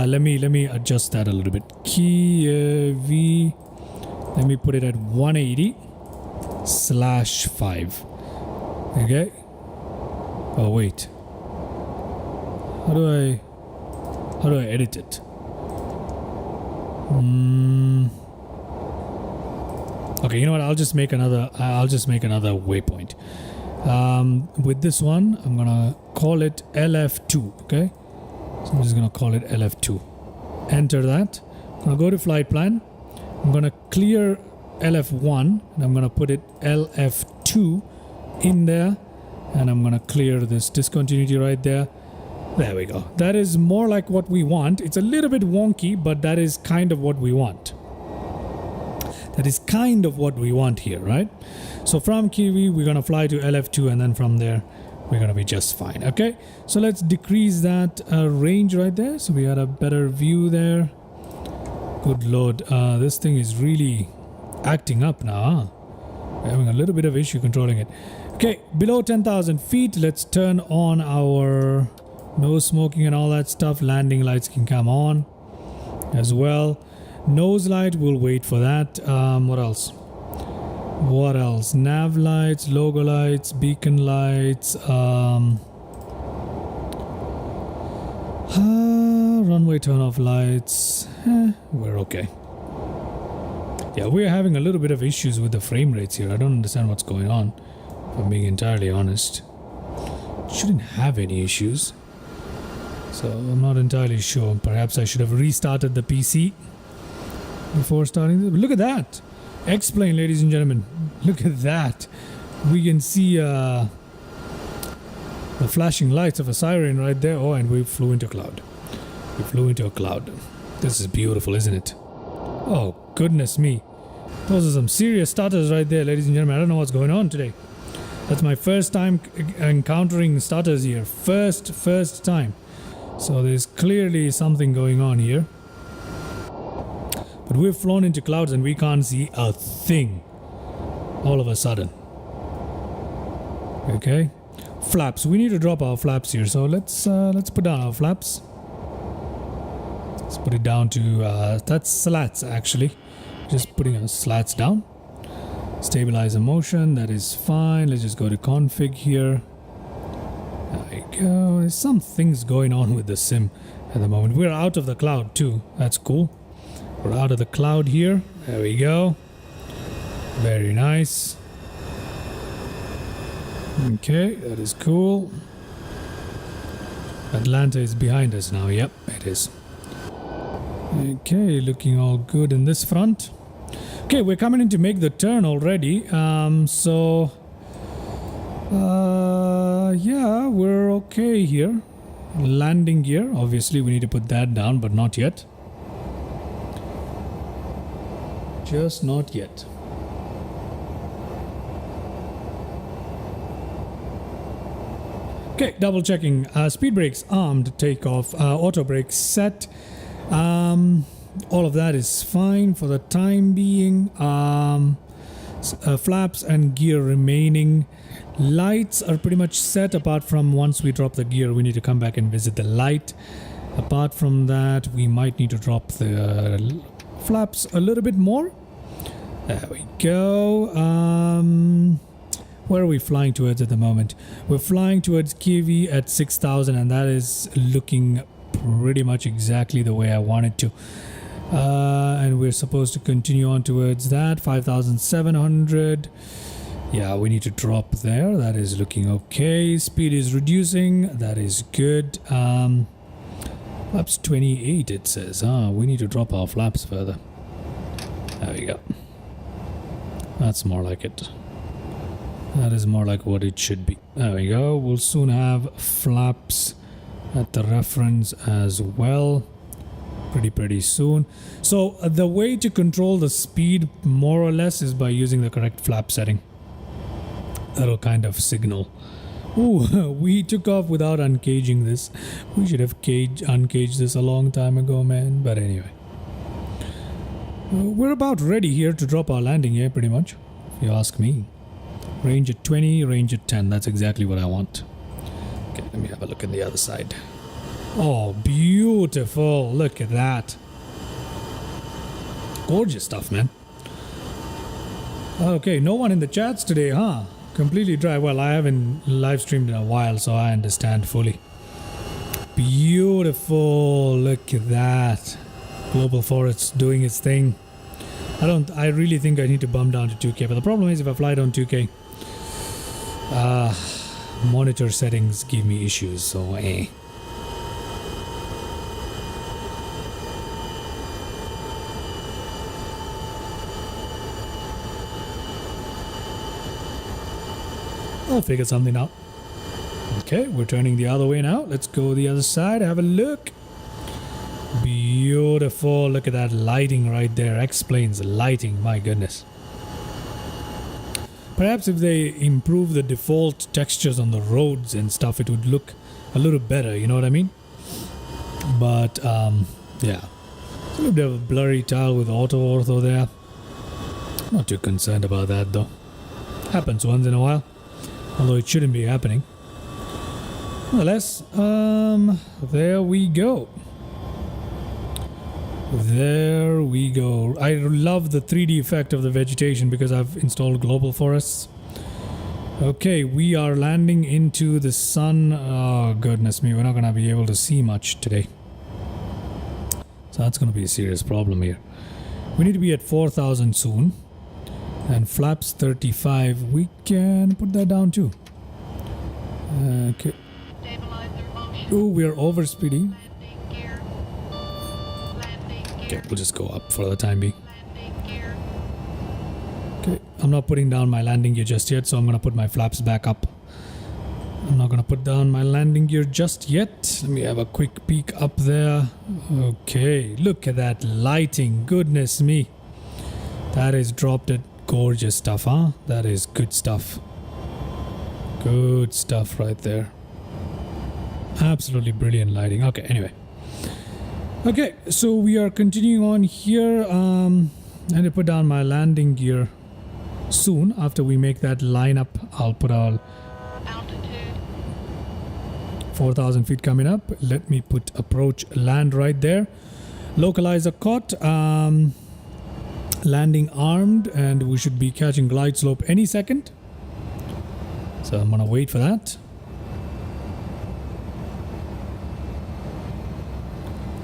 Let me adjust that a little bit. Kiev, let me put it at 180/5. Okay. Oh wait. How do I edit it? Okay, you know what? I'll just make another waypoint. With this one, I'm gonna call it LF2. Okay, so I'm just gonna call it LF2. Enter that. I'm gonna go to flight plan. I'm gonna clear LF1 and I'm gonna put it LF2 in there, and I'm gonna clear this discontinuity right there. There we go. That is more like what we want. It's a little bit wonky, but that is kind of what we want. That is kind of what we want here, right? So from Kiwi, we're going to fly to LF2, and then from there, we're going to be just fine, okay? So let's decrease that range right there, so we had a better view there. Good lord, this thing is really acting up now, huh? We're having a little bit of issue controlling it. Okay, below 10,000 feet, let's turn on our no smoking and all that stuff. Landing lights can come on as well. Nose light, we'll wait for that. What else? Nav lights, logo lights, beacon lights, runway turn off lights. We're okay. Yeah, we're having a little bit of issues with the frame rates here. I don't understand what's going on, if I'm being entirely honest. Shouldn't have any issues, so I'm not entirely sure. Perhaps I should have restarted the PC before starting this. Look at that. Explain, ladies and gentlemen. Look at that. We can see the flashing lights of a siren right there. Oh, and we flew into a cloud. We flew into a cloud. This is beautiful, isn't it? Oh, goodness me. Those are some serious stutters right there, ladies and gentlemen. I don't know what's going on today. That's my first time encountering stutters here. First time. So there's clearly something going on here. But we've flown into clouds and we can't see a thing all of a sudden. Okay. Flaps. We need to drop our flaps here. So let's put down our flaps. Let's put it down to that's slats actually. Just putting our slats down. Stabilizer motion. That is fine. Let's just go to config here. There we go. There's some things going on with the sim at the moment. We're out of the cloud too. That's cool. We're out of the cloud here. There we go. Very nice. Okay, that is cool. Atlanta is behind us now. Yep, it is. Okay, looking all good in this front. Okay, we're coming in to make the turn already. Yeah, we're okay here. Landing gear, obviously we need to put that down, but not yet. Just not yet. Okay, double checking. Speed brakes armed, takeoff. Auto brakes set. All of that is fine for the time being. Flaps and gear remaining. Lights are pretty much set, apart from once we drop the gear, we need to come back and visit the light. Apart from that, we might need to drop the flaps a little bit more. There we go. Where are we flying towards at the moment? We're flying towards Kiwi at 6,000, and that is looking pretty much exactly the way I want it to. And we're supposed to continue on towards that 5,700. Yeah, we need to drop there. That is looking okay. Speed is reducing. That is good. Flaps 28 it says. We need to drop our flaps further. There we go. That's more like it. That is more like what it should be. There we go. We'll soon have flaps at the reference as well. Pretty soon. So the way to control the speed more or less is by using the correct flap setting. That'll kind of signal. Ooh, we took off without uncaging this. We should have uncaged this a long time ago, man. But anyway. We're about ready here to drop our landing here, pretty much, if you ask me. Range at 20, range at 10. That's exactly what I want. Okay, let me have a look at the other side. Oh, beautiful. Look at that. Gorgeous stuff, man. Okay, no one in the chats today, huh? Completely dry. Well, I haven't live streamed in a while, so I understand fully. Beautiful. Look at that. Global Forest doing its thing. I really think I need to bump down to 2K, but the problem is if I fly down 2K, monitor settings give me issues, so I'll figure something out. Okay, we're turning the other way now. Let's go the other side, have a look. Beautiful. Look at that lighting right there. Explains lighting, my goodness. Perhaps if they improve the default textures on the roads and stuff, it would look a little better, you know what I mean? But yeah, it's a little bit of a blurry tile with auto ortho there. Not too concerned about that though. Happens once in a while, although it shouldn't be happening. Nonetheless, there we go. There we go. I love the 3D effect of the vegetation because I've installed global forests. Okay, we are landing into the sun. Oh, goodness me, we're not going to be able to see much today. So that's going to be a serious problem here. We need to be at 4,000 soon. And flaps 35. We can put that down too. Okay. Stabilizer motion. Oh, we are over speeding. Landing gear. Landing gear. Okay, we'll just go up for the time being. Landing gear. Okay, I'm not putting down my landing gear just yet, so I'm going to put my flaps back up. I'm not going to put down my landing gear just yet. Let me have a quick peek up there. Okay, look at that lighting. Goodness me. That is dropped at gorgeous stuff, huh? That is good stuff. Good stuff right there. Absolutely brilliant lighting. Okay, anyway. Okay, so we are continuing on here. I need to put down my landing gear soon. After we make that line up, I'll put our Altitude. 4,000 feet coming up. Let me put approach land right there. Localizer caught. Landing armed, and we should be catching glide slope any second. So I'm gonna wait for that.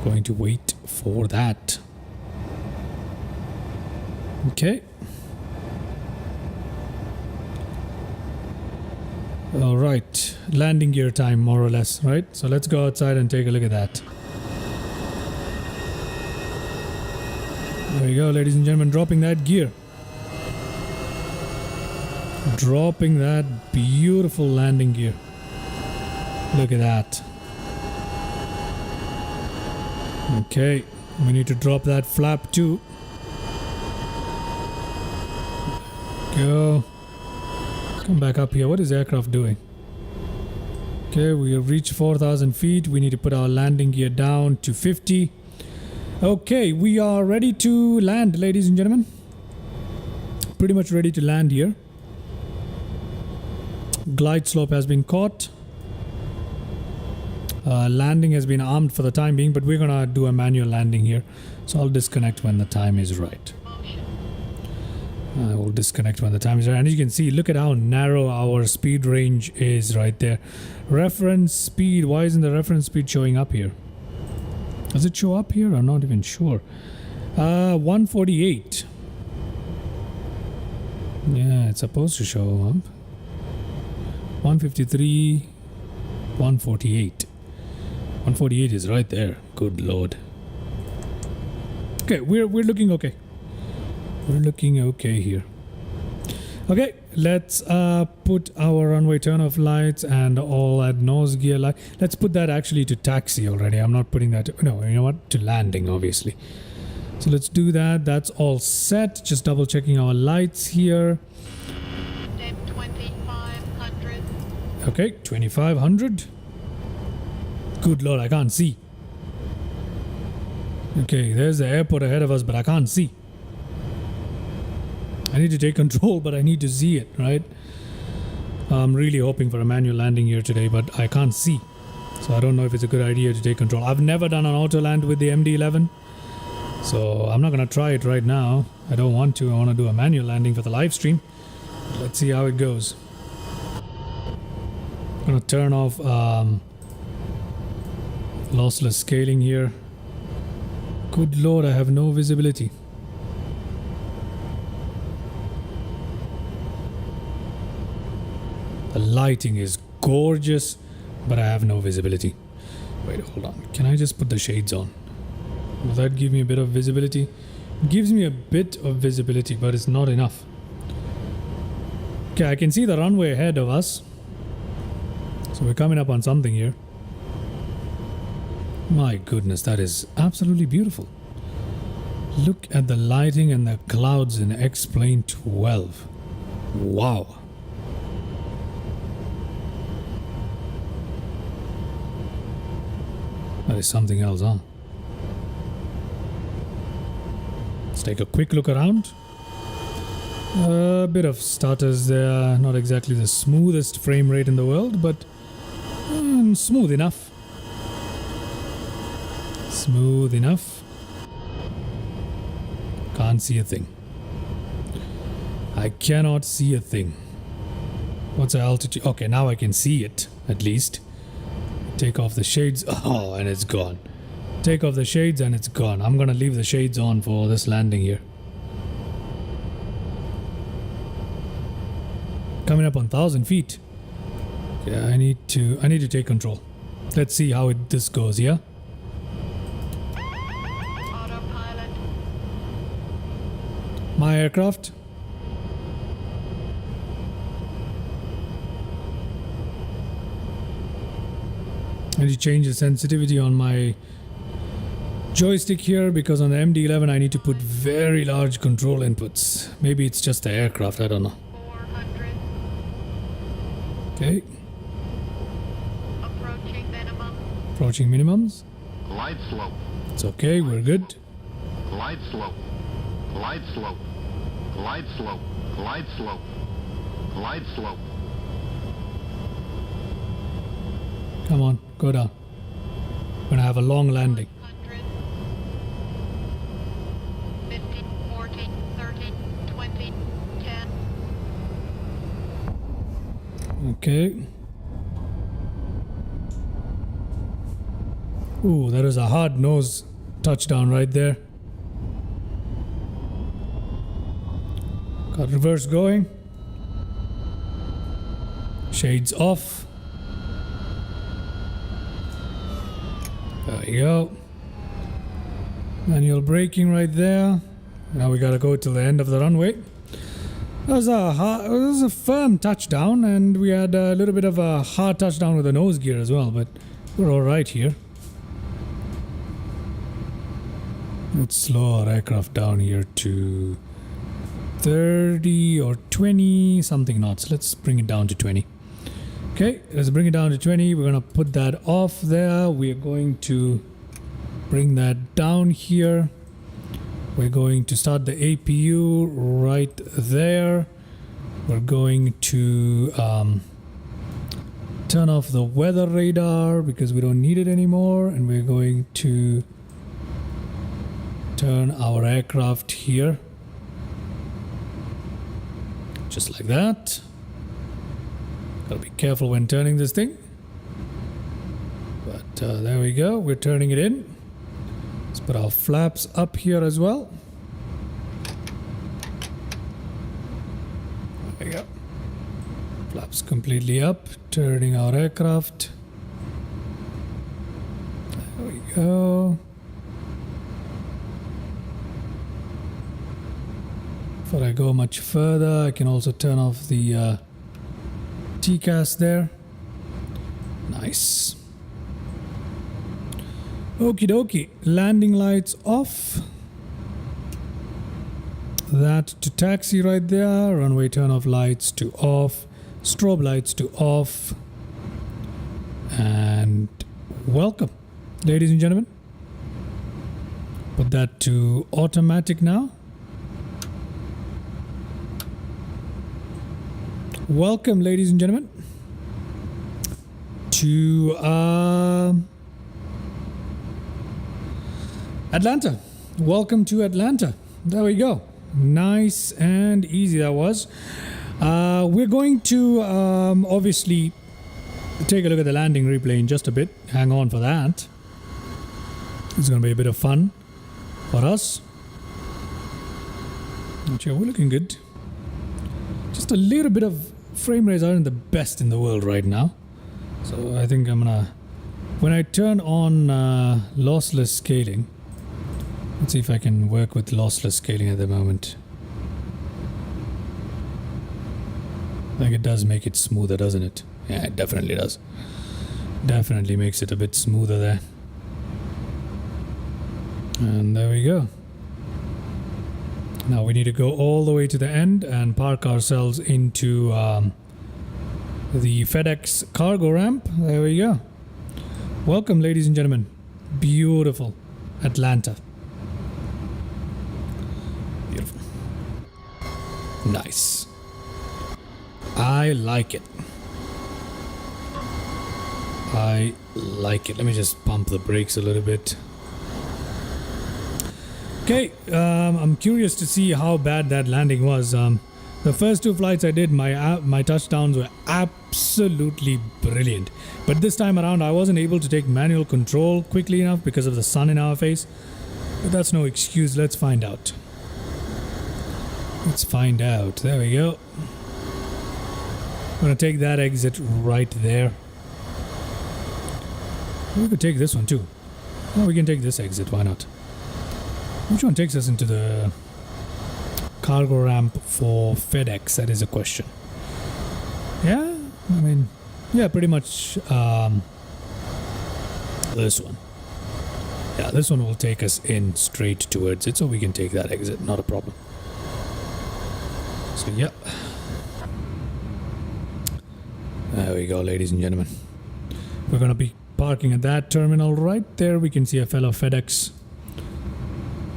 Going to wait for that. Okay. All right, landing gear time more or less, right? So let's go outside and take a look at that. There we go, ladies and gentlemen, dropping that gear. Dropping that beautiful landing gear. Look at that. Okay, we need to drop that flap too. Go. Come back up here. What is the aircraft doing? Okay, we have reached 4,000 feet. We need to put our landing gear down to 50. Okay, we are ready to land, ladies and gentlemen. Pretty much ready to land here. Glide slope has been caught. Landing has been armed for the time being, but we're gonna do a manual landing here. So I'll disconnect when the time is right. I will disconnect when the time is right. And as you can see, look at how narrow our speed range is right there. Reference speed. Why isn't the reference speed showing up here? Does it show up here? I'm not even sure. 148. Yeah, it's supposed to show up. 153. 148. 148 is right there. Good lord. Okay, we're looking okay. We're looking okay here. Okay, let's put our runway turn-off lights and all that nose gear light. Let's put that actually to taxi already. I'm not putting that to, no, you know what? To landing, obviously. So let's do that. That's all set. Just double checking our lights here. Step 2500. Okay, 2500. Good lord, I can't see. Okay, there's the airport ahead of us, but I can't see. I need to take control, but I need to see it, right? I'm really hoping for a manual landing here today, but I can't see. So I don't know if it's a good idea to take control. I've never done an auto land with the MD-11. So I'm not going to try it right now. I don't want to. I want to do a manual landing for the live stream. Let's see how it goes. I'm going to turn off lossless scaling here. Good lord, I have no visibility. The lighting is gorgeous, but I have no visibility. Wait, hold on. Can I just put the shades on? Will that give me a bit of visibility? It gives me a bit of visibility, but it's not enough. Okay, I can see the runway ahead of us. So we're coming up on something here. My goodness, that is absolutely beautiful. Look at the lighting and the clouds in X-Plane 12. Wow. That is something else, huh? Let's take a quick look around. A bit of stutters there. Not exactly the smoothest frame rate in the world, but smooth enough. Smooth enough. Can't see a thing. I cannot see a thing. What's the altitude? Okay, now I can see it, at least. Take off the shades. Oh, and it's gone. Take off the shades and it's gone. I'm gonna leave the shades on for this landing here. Coming up on 1,000 feet. Yeah, I need to take control. Let's see how this goes, yeah? Autopilot. My aircraft. I need to change the sensitivity on my joystick here because on the MD-11 I need to put very large control inputs. Maybe it's just the aircraft, I don't know. 400. Okay, Approaching minimum. approaching minimums. Glide slope. It's okay, we're good. Glide slope. Glide slope. Glide slope. Glide slope. Glide slope. Come on, go down. We're gonna have a long landing. 100. 50, 40, 30, 20, 10. Okay. Ooh, that is a hard nose touchdown right there. Got reverse going. Shades off. There we go. Manual braking right there. Now we gotta go till the end of the runway. That was a firm touchdown, and we had a little bit of a hard touchdown with the nose gear as well, but we're alright here. Let's slow our aircraft down here to 30 or 20 something knots. Let's bring it down to 20. Okay, let's bring it down to 20. We're gonna put that off there. We're going to bring that down here. We're going to start the APU right there. We're going to turn off the weather radar because we don't need it anymore, and we're going to turn our aircraft here just like that. Gotta be careful when turning this thing, but there we go, we're turning it in. Let's put our flaps up here as well. There we go, flaps completely up, turning our aircraft. There we go. Before I go much further, I can also turn off the TCAS there. Nice. Okie dokie. Landing lights off. That to taxi right there. Runway turn off lights to off. Strobe lights to off. And welcome, ladies and gentlemen. Put that to automatic now. Welcome, ladies and gentlemen, to Atlanta. Welcome to Atlanta. There we go. Nice and easy that was. We're going to obviously take a look at the landing replay in just a bit. Hang on for that. It's going to be a bit of fun for us. Not sure, we're looking good. Just a little bit of frame rates aren't the best in the world right now, so I think I'm gonna, when I turn on lossless scaling, let's see if I can work with lossless scaling at the moment. I think it does make it smoother, doesn't it? Yeah, it definitely does. Definitely makes it a bit smoother there. And there we go. Now we need to go all the way to the end and park ourselves into the FedEx cargo ramp. There we go. Welcome, ladies and gentlemen. Beautiful Atlanta. Beautiful. Nice. I like it. I like it. Let me just pump the brakes a little bit. Okay, I'm curious to see how bad that landing was. The first two flights I did, my touchdowns were absolutely brilliant. But this time around, I wasn't able to take manual control quickly enough because of the sun in our face. But that's no excuse. Let's find out. Let's find out. There we go. I'm going to take that exit right there. We could take this one too. Oh, we can take this exit. Why not? Which one takes us into the cargo ramp for FedEx? That is a question. Yeah, I mean, yeah, pretty much this one. Yeah, this one will take us in straight towards it, so we can take that exit, not a problem. So, yeah. There we go, ladies and gentlemen. We're going to be parking at that terminal right there. We can see a fellow FedEx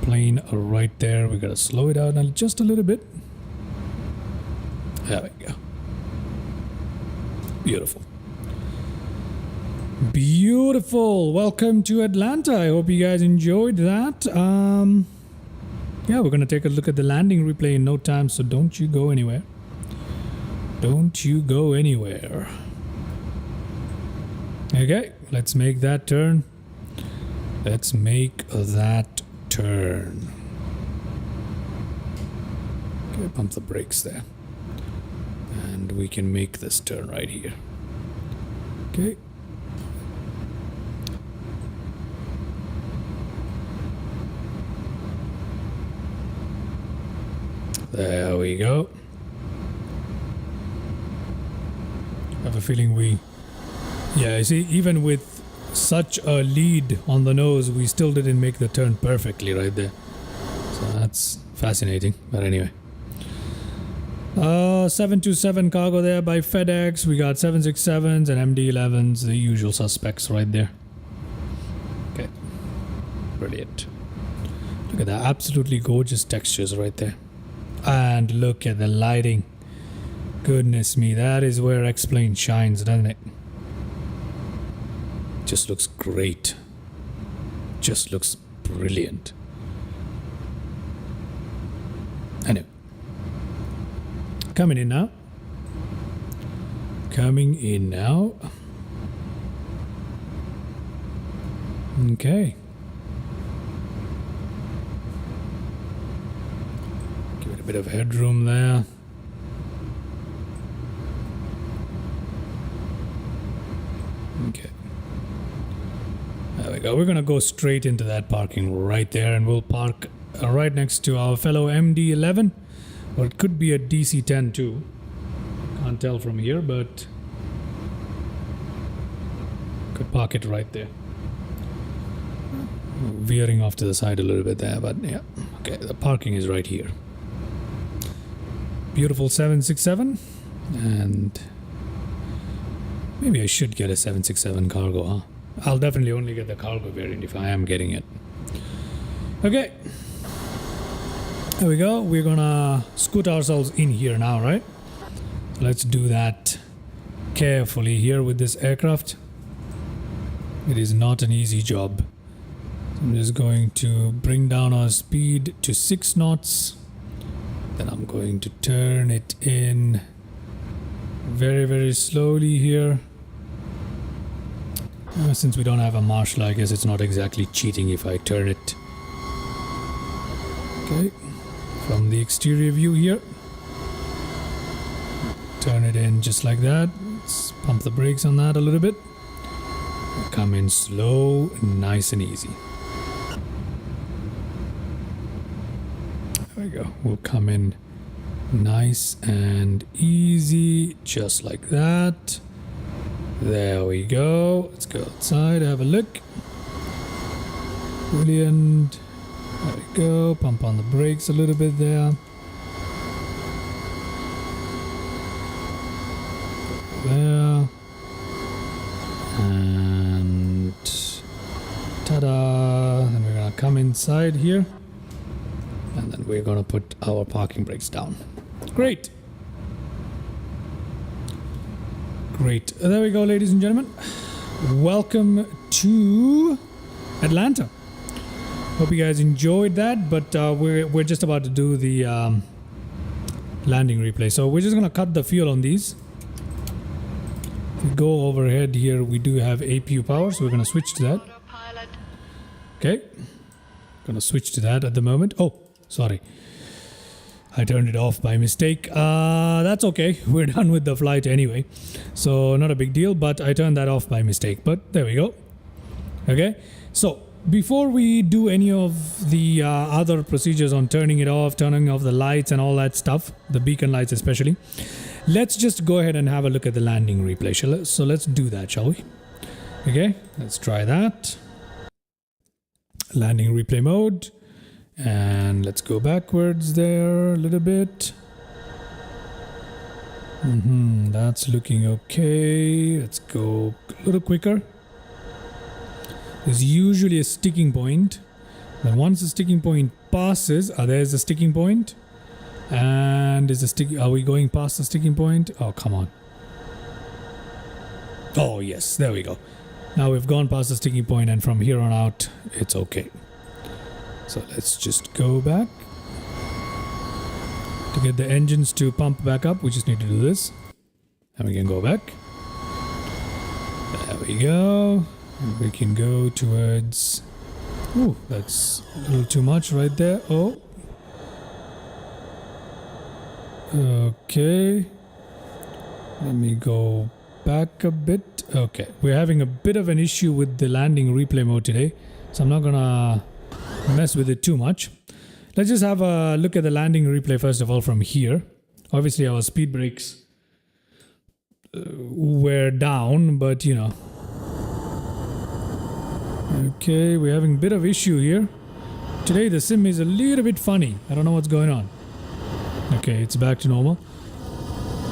plane right there. We gotta slow it down just a little bit. There we go. Beautiful. Beautiful. Welcome to Atlanta. I hope you guys enjoyed that. Yeah, we're gonna take a look at the landing replay in no time, so don't you go anywhere. Don't you go anywhere. Okay, let's make that turn. Let's make that turn. Okay, pump the brakes there. And we can make this turn right here. Okay. There we go. I have a feeling yeah, you see, even with such a lead on the nose, we still didn't make the turn perfectly right there. So that's fascinating. But anyway. 727 cargo there by FedEx. We got 767s and MD-11s, the usual suspects right there. Okay. Brilliant. Look at that. Absolutely gorgeous textures right there. And look at the lighting. Goodness me, that is where X-Plane shines, doesn't it? Just looks great. Just looks brilliant. Anyway. Coming in now. Coming in now. Okay. Give it a bit of headroom there. Okay. There we go. We're going to go straight into that parking right there, and we'll park right next to our fellow MD-11. Or it could be a DC-10 too. Can't tell from here, but could park it right there. Veering off to the side a little bit there, but yeah. Okay, the parking is right here. Beautiful 767. And maybe I should get a 767 cargo, huh? I'll definitely only get the cargo variant if I am getting it. Okay. There we go. We're gonna scoot ourselves in here now, right? Let's do that carefully here with this aircraft. It is not an easy job. I'm just going to bring down our speed to 6 knots. Then I'm going to turn it in very, very slowly here. Since we don't have a marshal, I guess it's not exactly cheating if I turn it. Okay. From the exterior view here, turn it in just like that. Let's pump the brakes on that a little bit. Come in slow, nice and easy. There we go. We'll come in nice and easy, just like that. There we go. Let's go outside, have a look. Brilliant. There we go. Pump on the brakes a little bit there. There. And ta-da! Then we're gonna come inside here. And then we're gonna put our parking brakes down. Great! Great. There we go, ladies and gentlemen. Welcome to Atlanta. Hope you guys enjoyed that, but we're just about to do the landing replay. So we're just gonna cut the fuel on these. If we go overhead here, we do have APU power, so we're gonna switch to that. Autopilot. Okay, gonna switch to that at the moment. Oh, sorry, I turned it off by mistake. That's okay. We're done with the flight anyway, so not a big deal. But I turned that off by mistake. But there we go. Okay, so before we do any of the other procedures on turning it off, turning off the lights and all that stuff, the beacon lights especially, let's just go ahead and have a look at the landing replay. So let's do that, shall we? Okay, let's try that. Landing replay mode. And let's go backwards there a little bit. That's looking okay. Let's go a little quicker. There's usually a sticking point. Then once the sticking point passes, there's a sticking point. And are we going past the sticking point? Oh, come on. Oh, yes, there we go. Now we've gone past the sticking point, and from here on out, it's okay. So let's just go back. To get the engines to pump back up, we just need to do this. And we can go back. There we go. And we can go towards... Ooh, that's a little too much right there. Oh. Okay. Let me go back a bit. Okay. We're having a bit of an issue with the landing replay mode today. So I'm not gonna mess with it too much. Let's just have a look at the landing replay first of all from here. Obviously our speed brakes were down, but you know. Okay, we're having a bit of issue here. Today the sim is a little bit funny. I don't know what's going on. Okay, it's back to normal.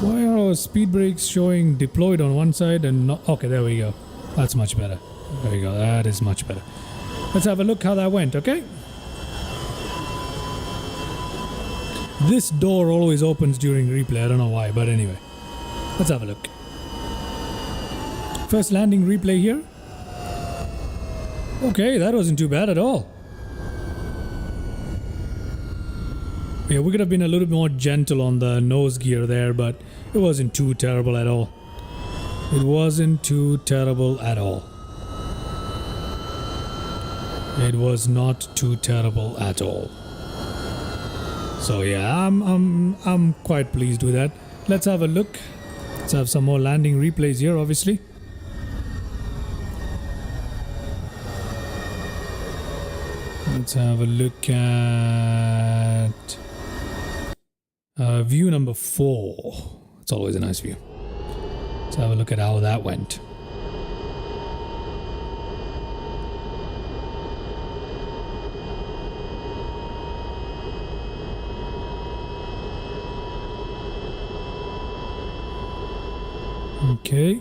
Why are our speed brakes showing deployed on one side and not... Okay, there we go. That's much better. There we go. That is much better. Let's have a look how that went, okay? This door always opens during replay. I don't know why, but anyway. Let's have a look. First landing replay here. Okay, that wasn't too bad at all. Yeah, we could have been a little bit more gentle on the nose gear there, but it wasn't too terrible at all. It wasn't too terrible at all. It was not too terrible at all. So yeah, I'm quite pleased with that. Let's have a look. Let's have some more landing replays here, obviously. Let's have a look at view number 4. It's always a nice view. Let's have a look at how that went. Okay.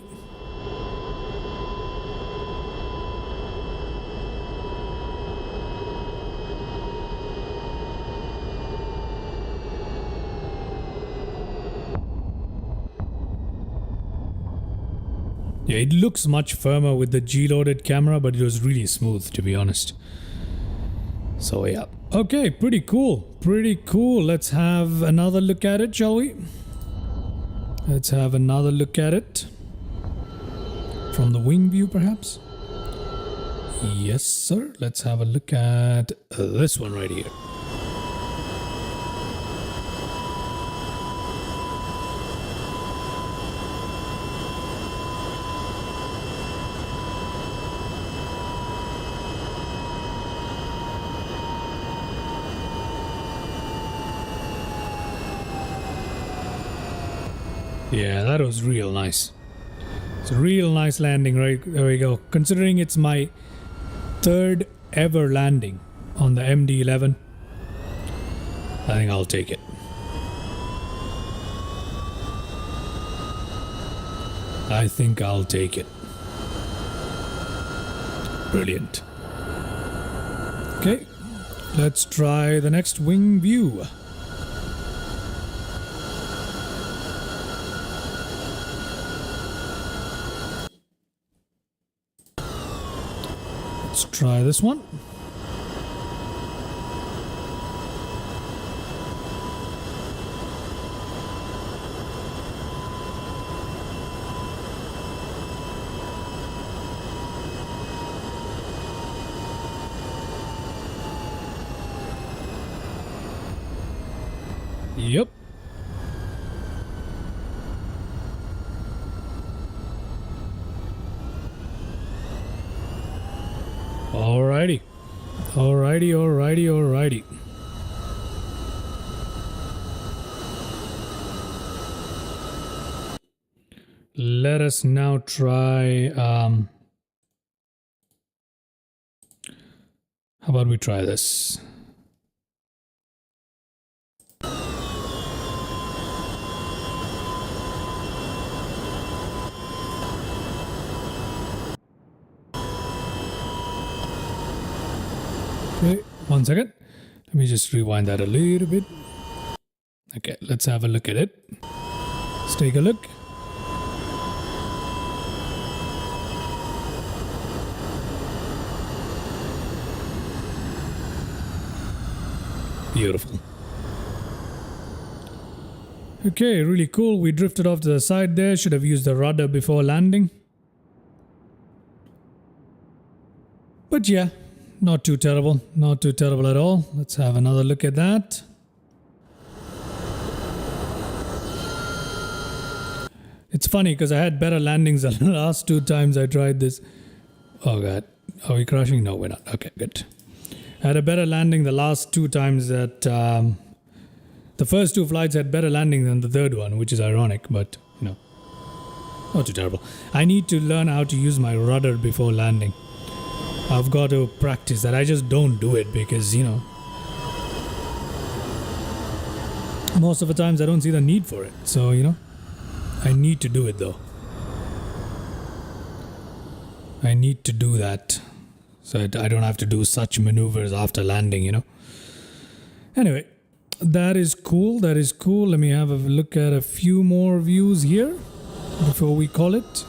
Yeah, it looks much firmer with the G-loaded camera, but it was really smooth, to be honest. So yeah. Okay, pretty cool. Pretty cool. Let's have another look at it, shall we? Let's have another look at it. From the wing view, perhaps? Yes, sir. Let's have a look at this one right here. Yeah, that was real nice. It's a real nice landing, right? There we go. Considering it's my 3rd ever landing on the MD-11, I think I'll take it. I think I'll take it. Brilliant. Okay, let's try the next wing view. Let's try this one. Yep. Alrighty. Alrighty. Let us now try, how about we try this? Okay, 1 second. Let me just rewind that a little bit. Okay, let's have a look at it. Let's take a look. Beautiful. Okay, really cool. We drifted off to the side there. Should have used the rudder before landing. But yeah, not too terrible. Not too terrible at all. Let's have another look at that. It's funny because I had better landings the last 2 times I tried this. Oh god. Are we crashing? No, we're not. Okay, good. Had a better landing the last 2 times that the first 2 flights had better landing than the third one, which is ironic, but you know, not too terrible. I need to learn how to use my rudder before landing. I've got to practice that. I just don't do it because, you know, most of the times I don't see the need for it. So, you know, I need to do it though. I need to do that so I don't have to do such maneuvers after landing, you know. Anyway, that is cool. That is cool. Let me have a look at a few more views here before we call it.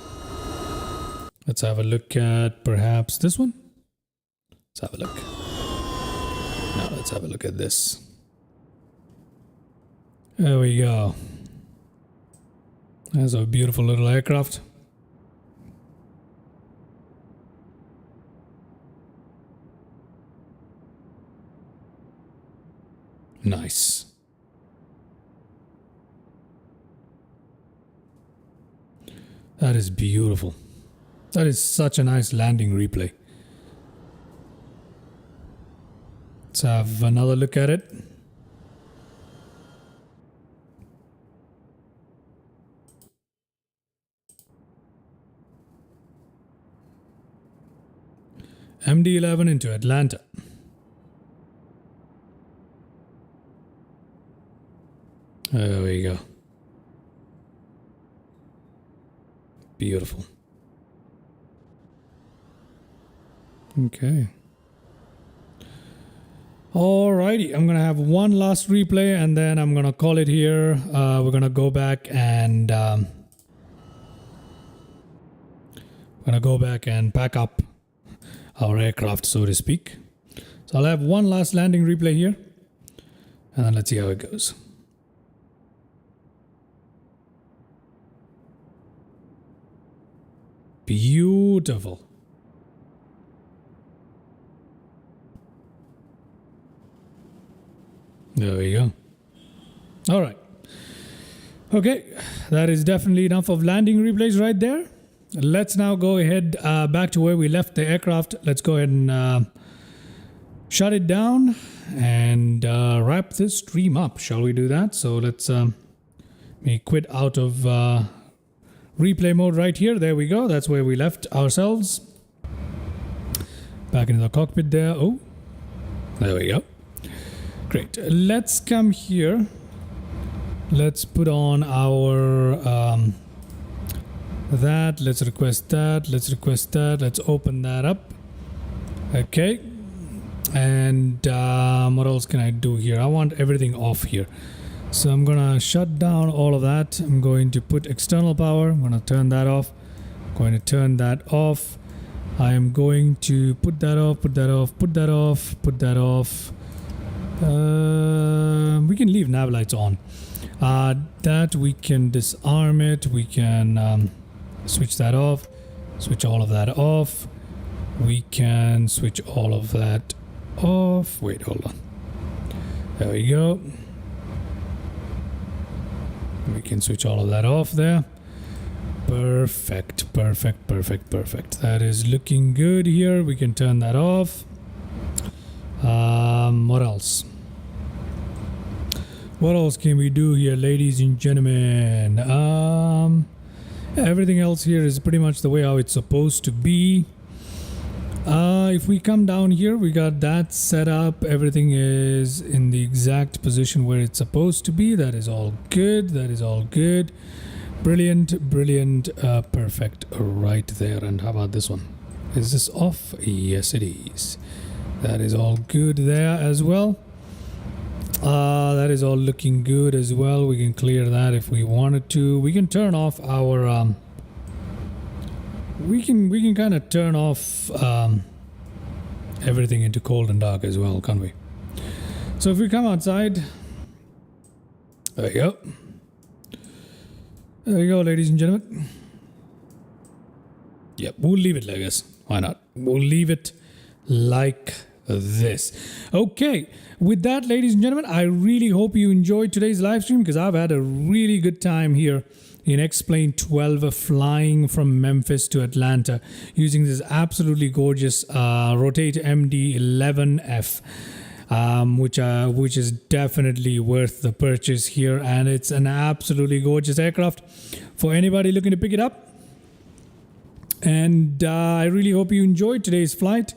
Let's have a look at perhaps this one. Let's have a look. Now let's have a look at this. There we go. That's a beautiful little aircraft. Nice. That is beautiful. That is such a nice landing replay. Let's have another look at it. MD-11 into Atlanta. There we go. Beautiful. Okay. Alrighty, I'm gonna have one last replay and then I'm gonna call it here. We're gonna go back and pack up our aircraft, so to speak. So I'll have one last landing replay here and then let's see how it goes. Beautiful. There we go. All right. Okay, that is definitely enough of landing replays right there. Let's now go ahead back to where we left the aircraft. Let's go ahead and shut it down and wrap this stream up. Shall we do that? So let's me quit out of replay mode right here. There we go. That's where we left ourselves. Back into the cockpit there. Oh, there we go. Great. Let's come here. Let's put on our that. Let's request that. Let's request that. Let's open that up. Okay. And what else can I do here? I want everything off here. So I'm gonna shut down all of that. I'm going to put external power. I'm gonna turn that off. I'm going to turn that off. I am going to put that off, put that off, put that off, put that off. We can leave nav lights on. That we can disarm it. We can switch that off. Switch all of that off. We can switch all of that off. Wait, hold on. There we go. We can switch all of that off there. Perfect, perfect, perfect, perfect. That is looking good here. We can turn that off. What else? What else can we do here, ladies and gentlemen? Everything else here is pretty much the way how it's supposed to be. If we come down here, we got that set up. Everything is in the exact position where it's supposed to be. That is all good. That is all good. Brilliant, brilliant, perfect right there. And how about this one? Is this off? Yes, it is. That is all good there as well. That is all looking good as well. We can clear that if we wanted to. We can turn off our we can kind of turn off everything into cold and dark as well, can't we? So if we come outside, there you go. There you go, ladies and gentlemen. Yep, we'll leave it like this. Why not? We'll leave it like this. Okay, with that, ladies and gentlemen, I really hope you enjoyed today's live stream because I've had a really good time here in X-Plane 12 flying from Memphis to Atlanta using this absolutely gorgeous Rotate MD-11F. Which is definitely worth the purchase here, and it's an absolutely gorgeous aircraft for anybody looking to pick it up. And I really hope you enjoyed today's flight.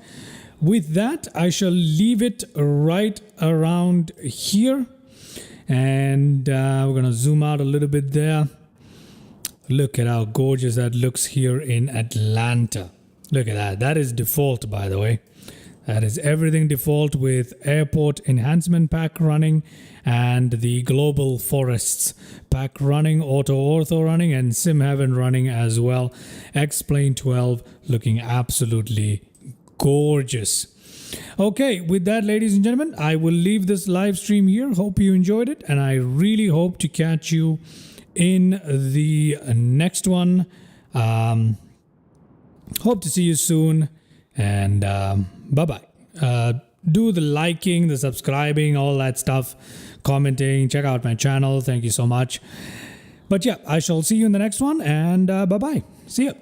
With that, I shall leave it right around here, and we're gonna zoom out a little bit there. Look at how gorgeous that looks here in Atlanta. Look at that. That is default, by the way. That is everything default with airport enhancement pack running and the global forests pack running, auto ortho running, and sim heaven running as well. X-Plane 12 looking absolutely gorgeous. Okay, with that, ladies and gentlemen, I will leave this live stream here. Hope you enjoyed it, and I really hope to catch you in the next one. Hope to see you soon. And bye-bye. Do the liking, the subscribing, all that stuff, commenting, check out my channel. Thank you so much. But yeah, I shall see you in the next one, and bye-bye. See ya.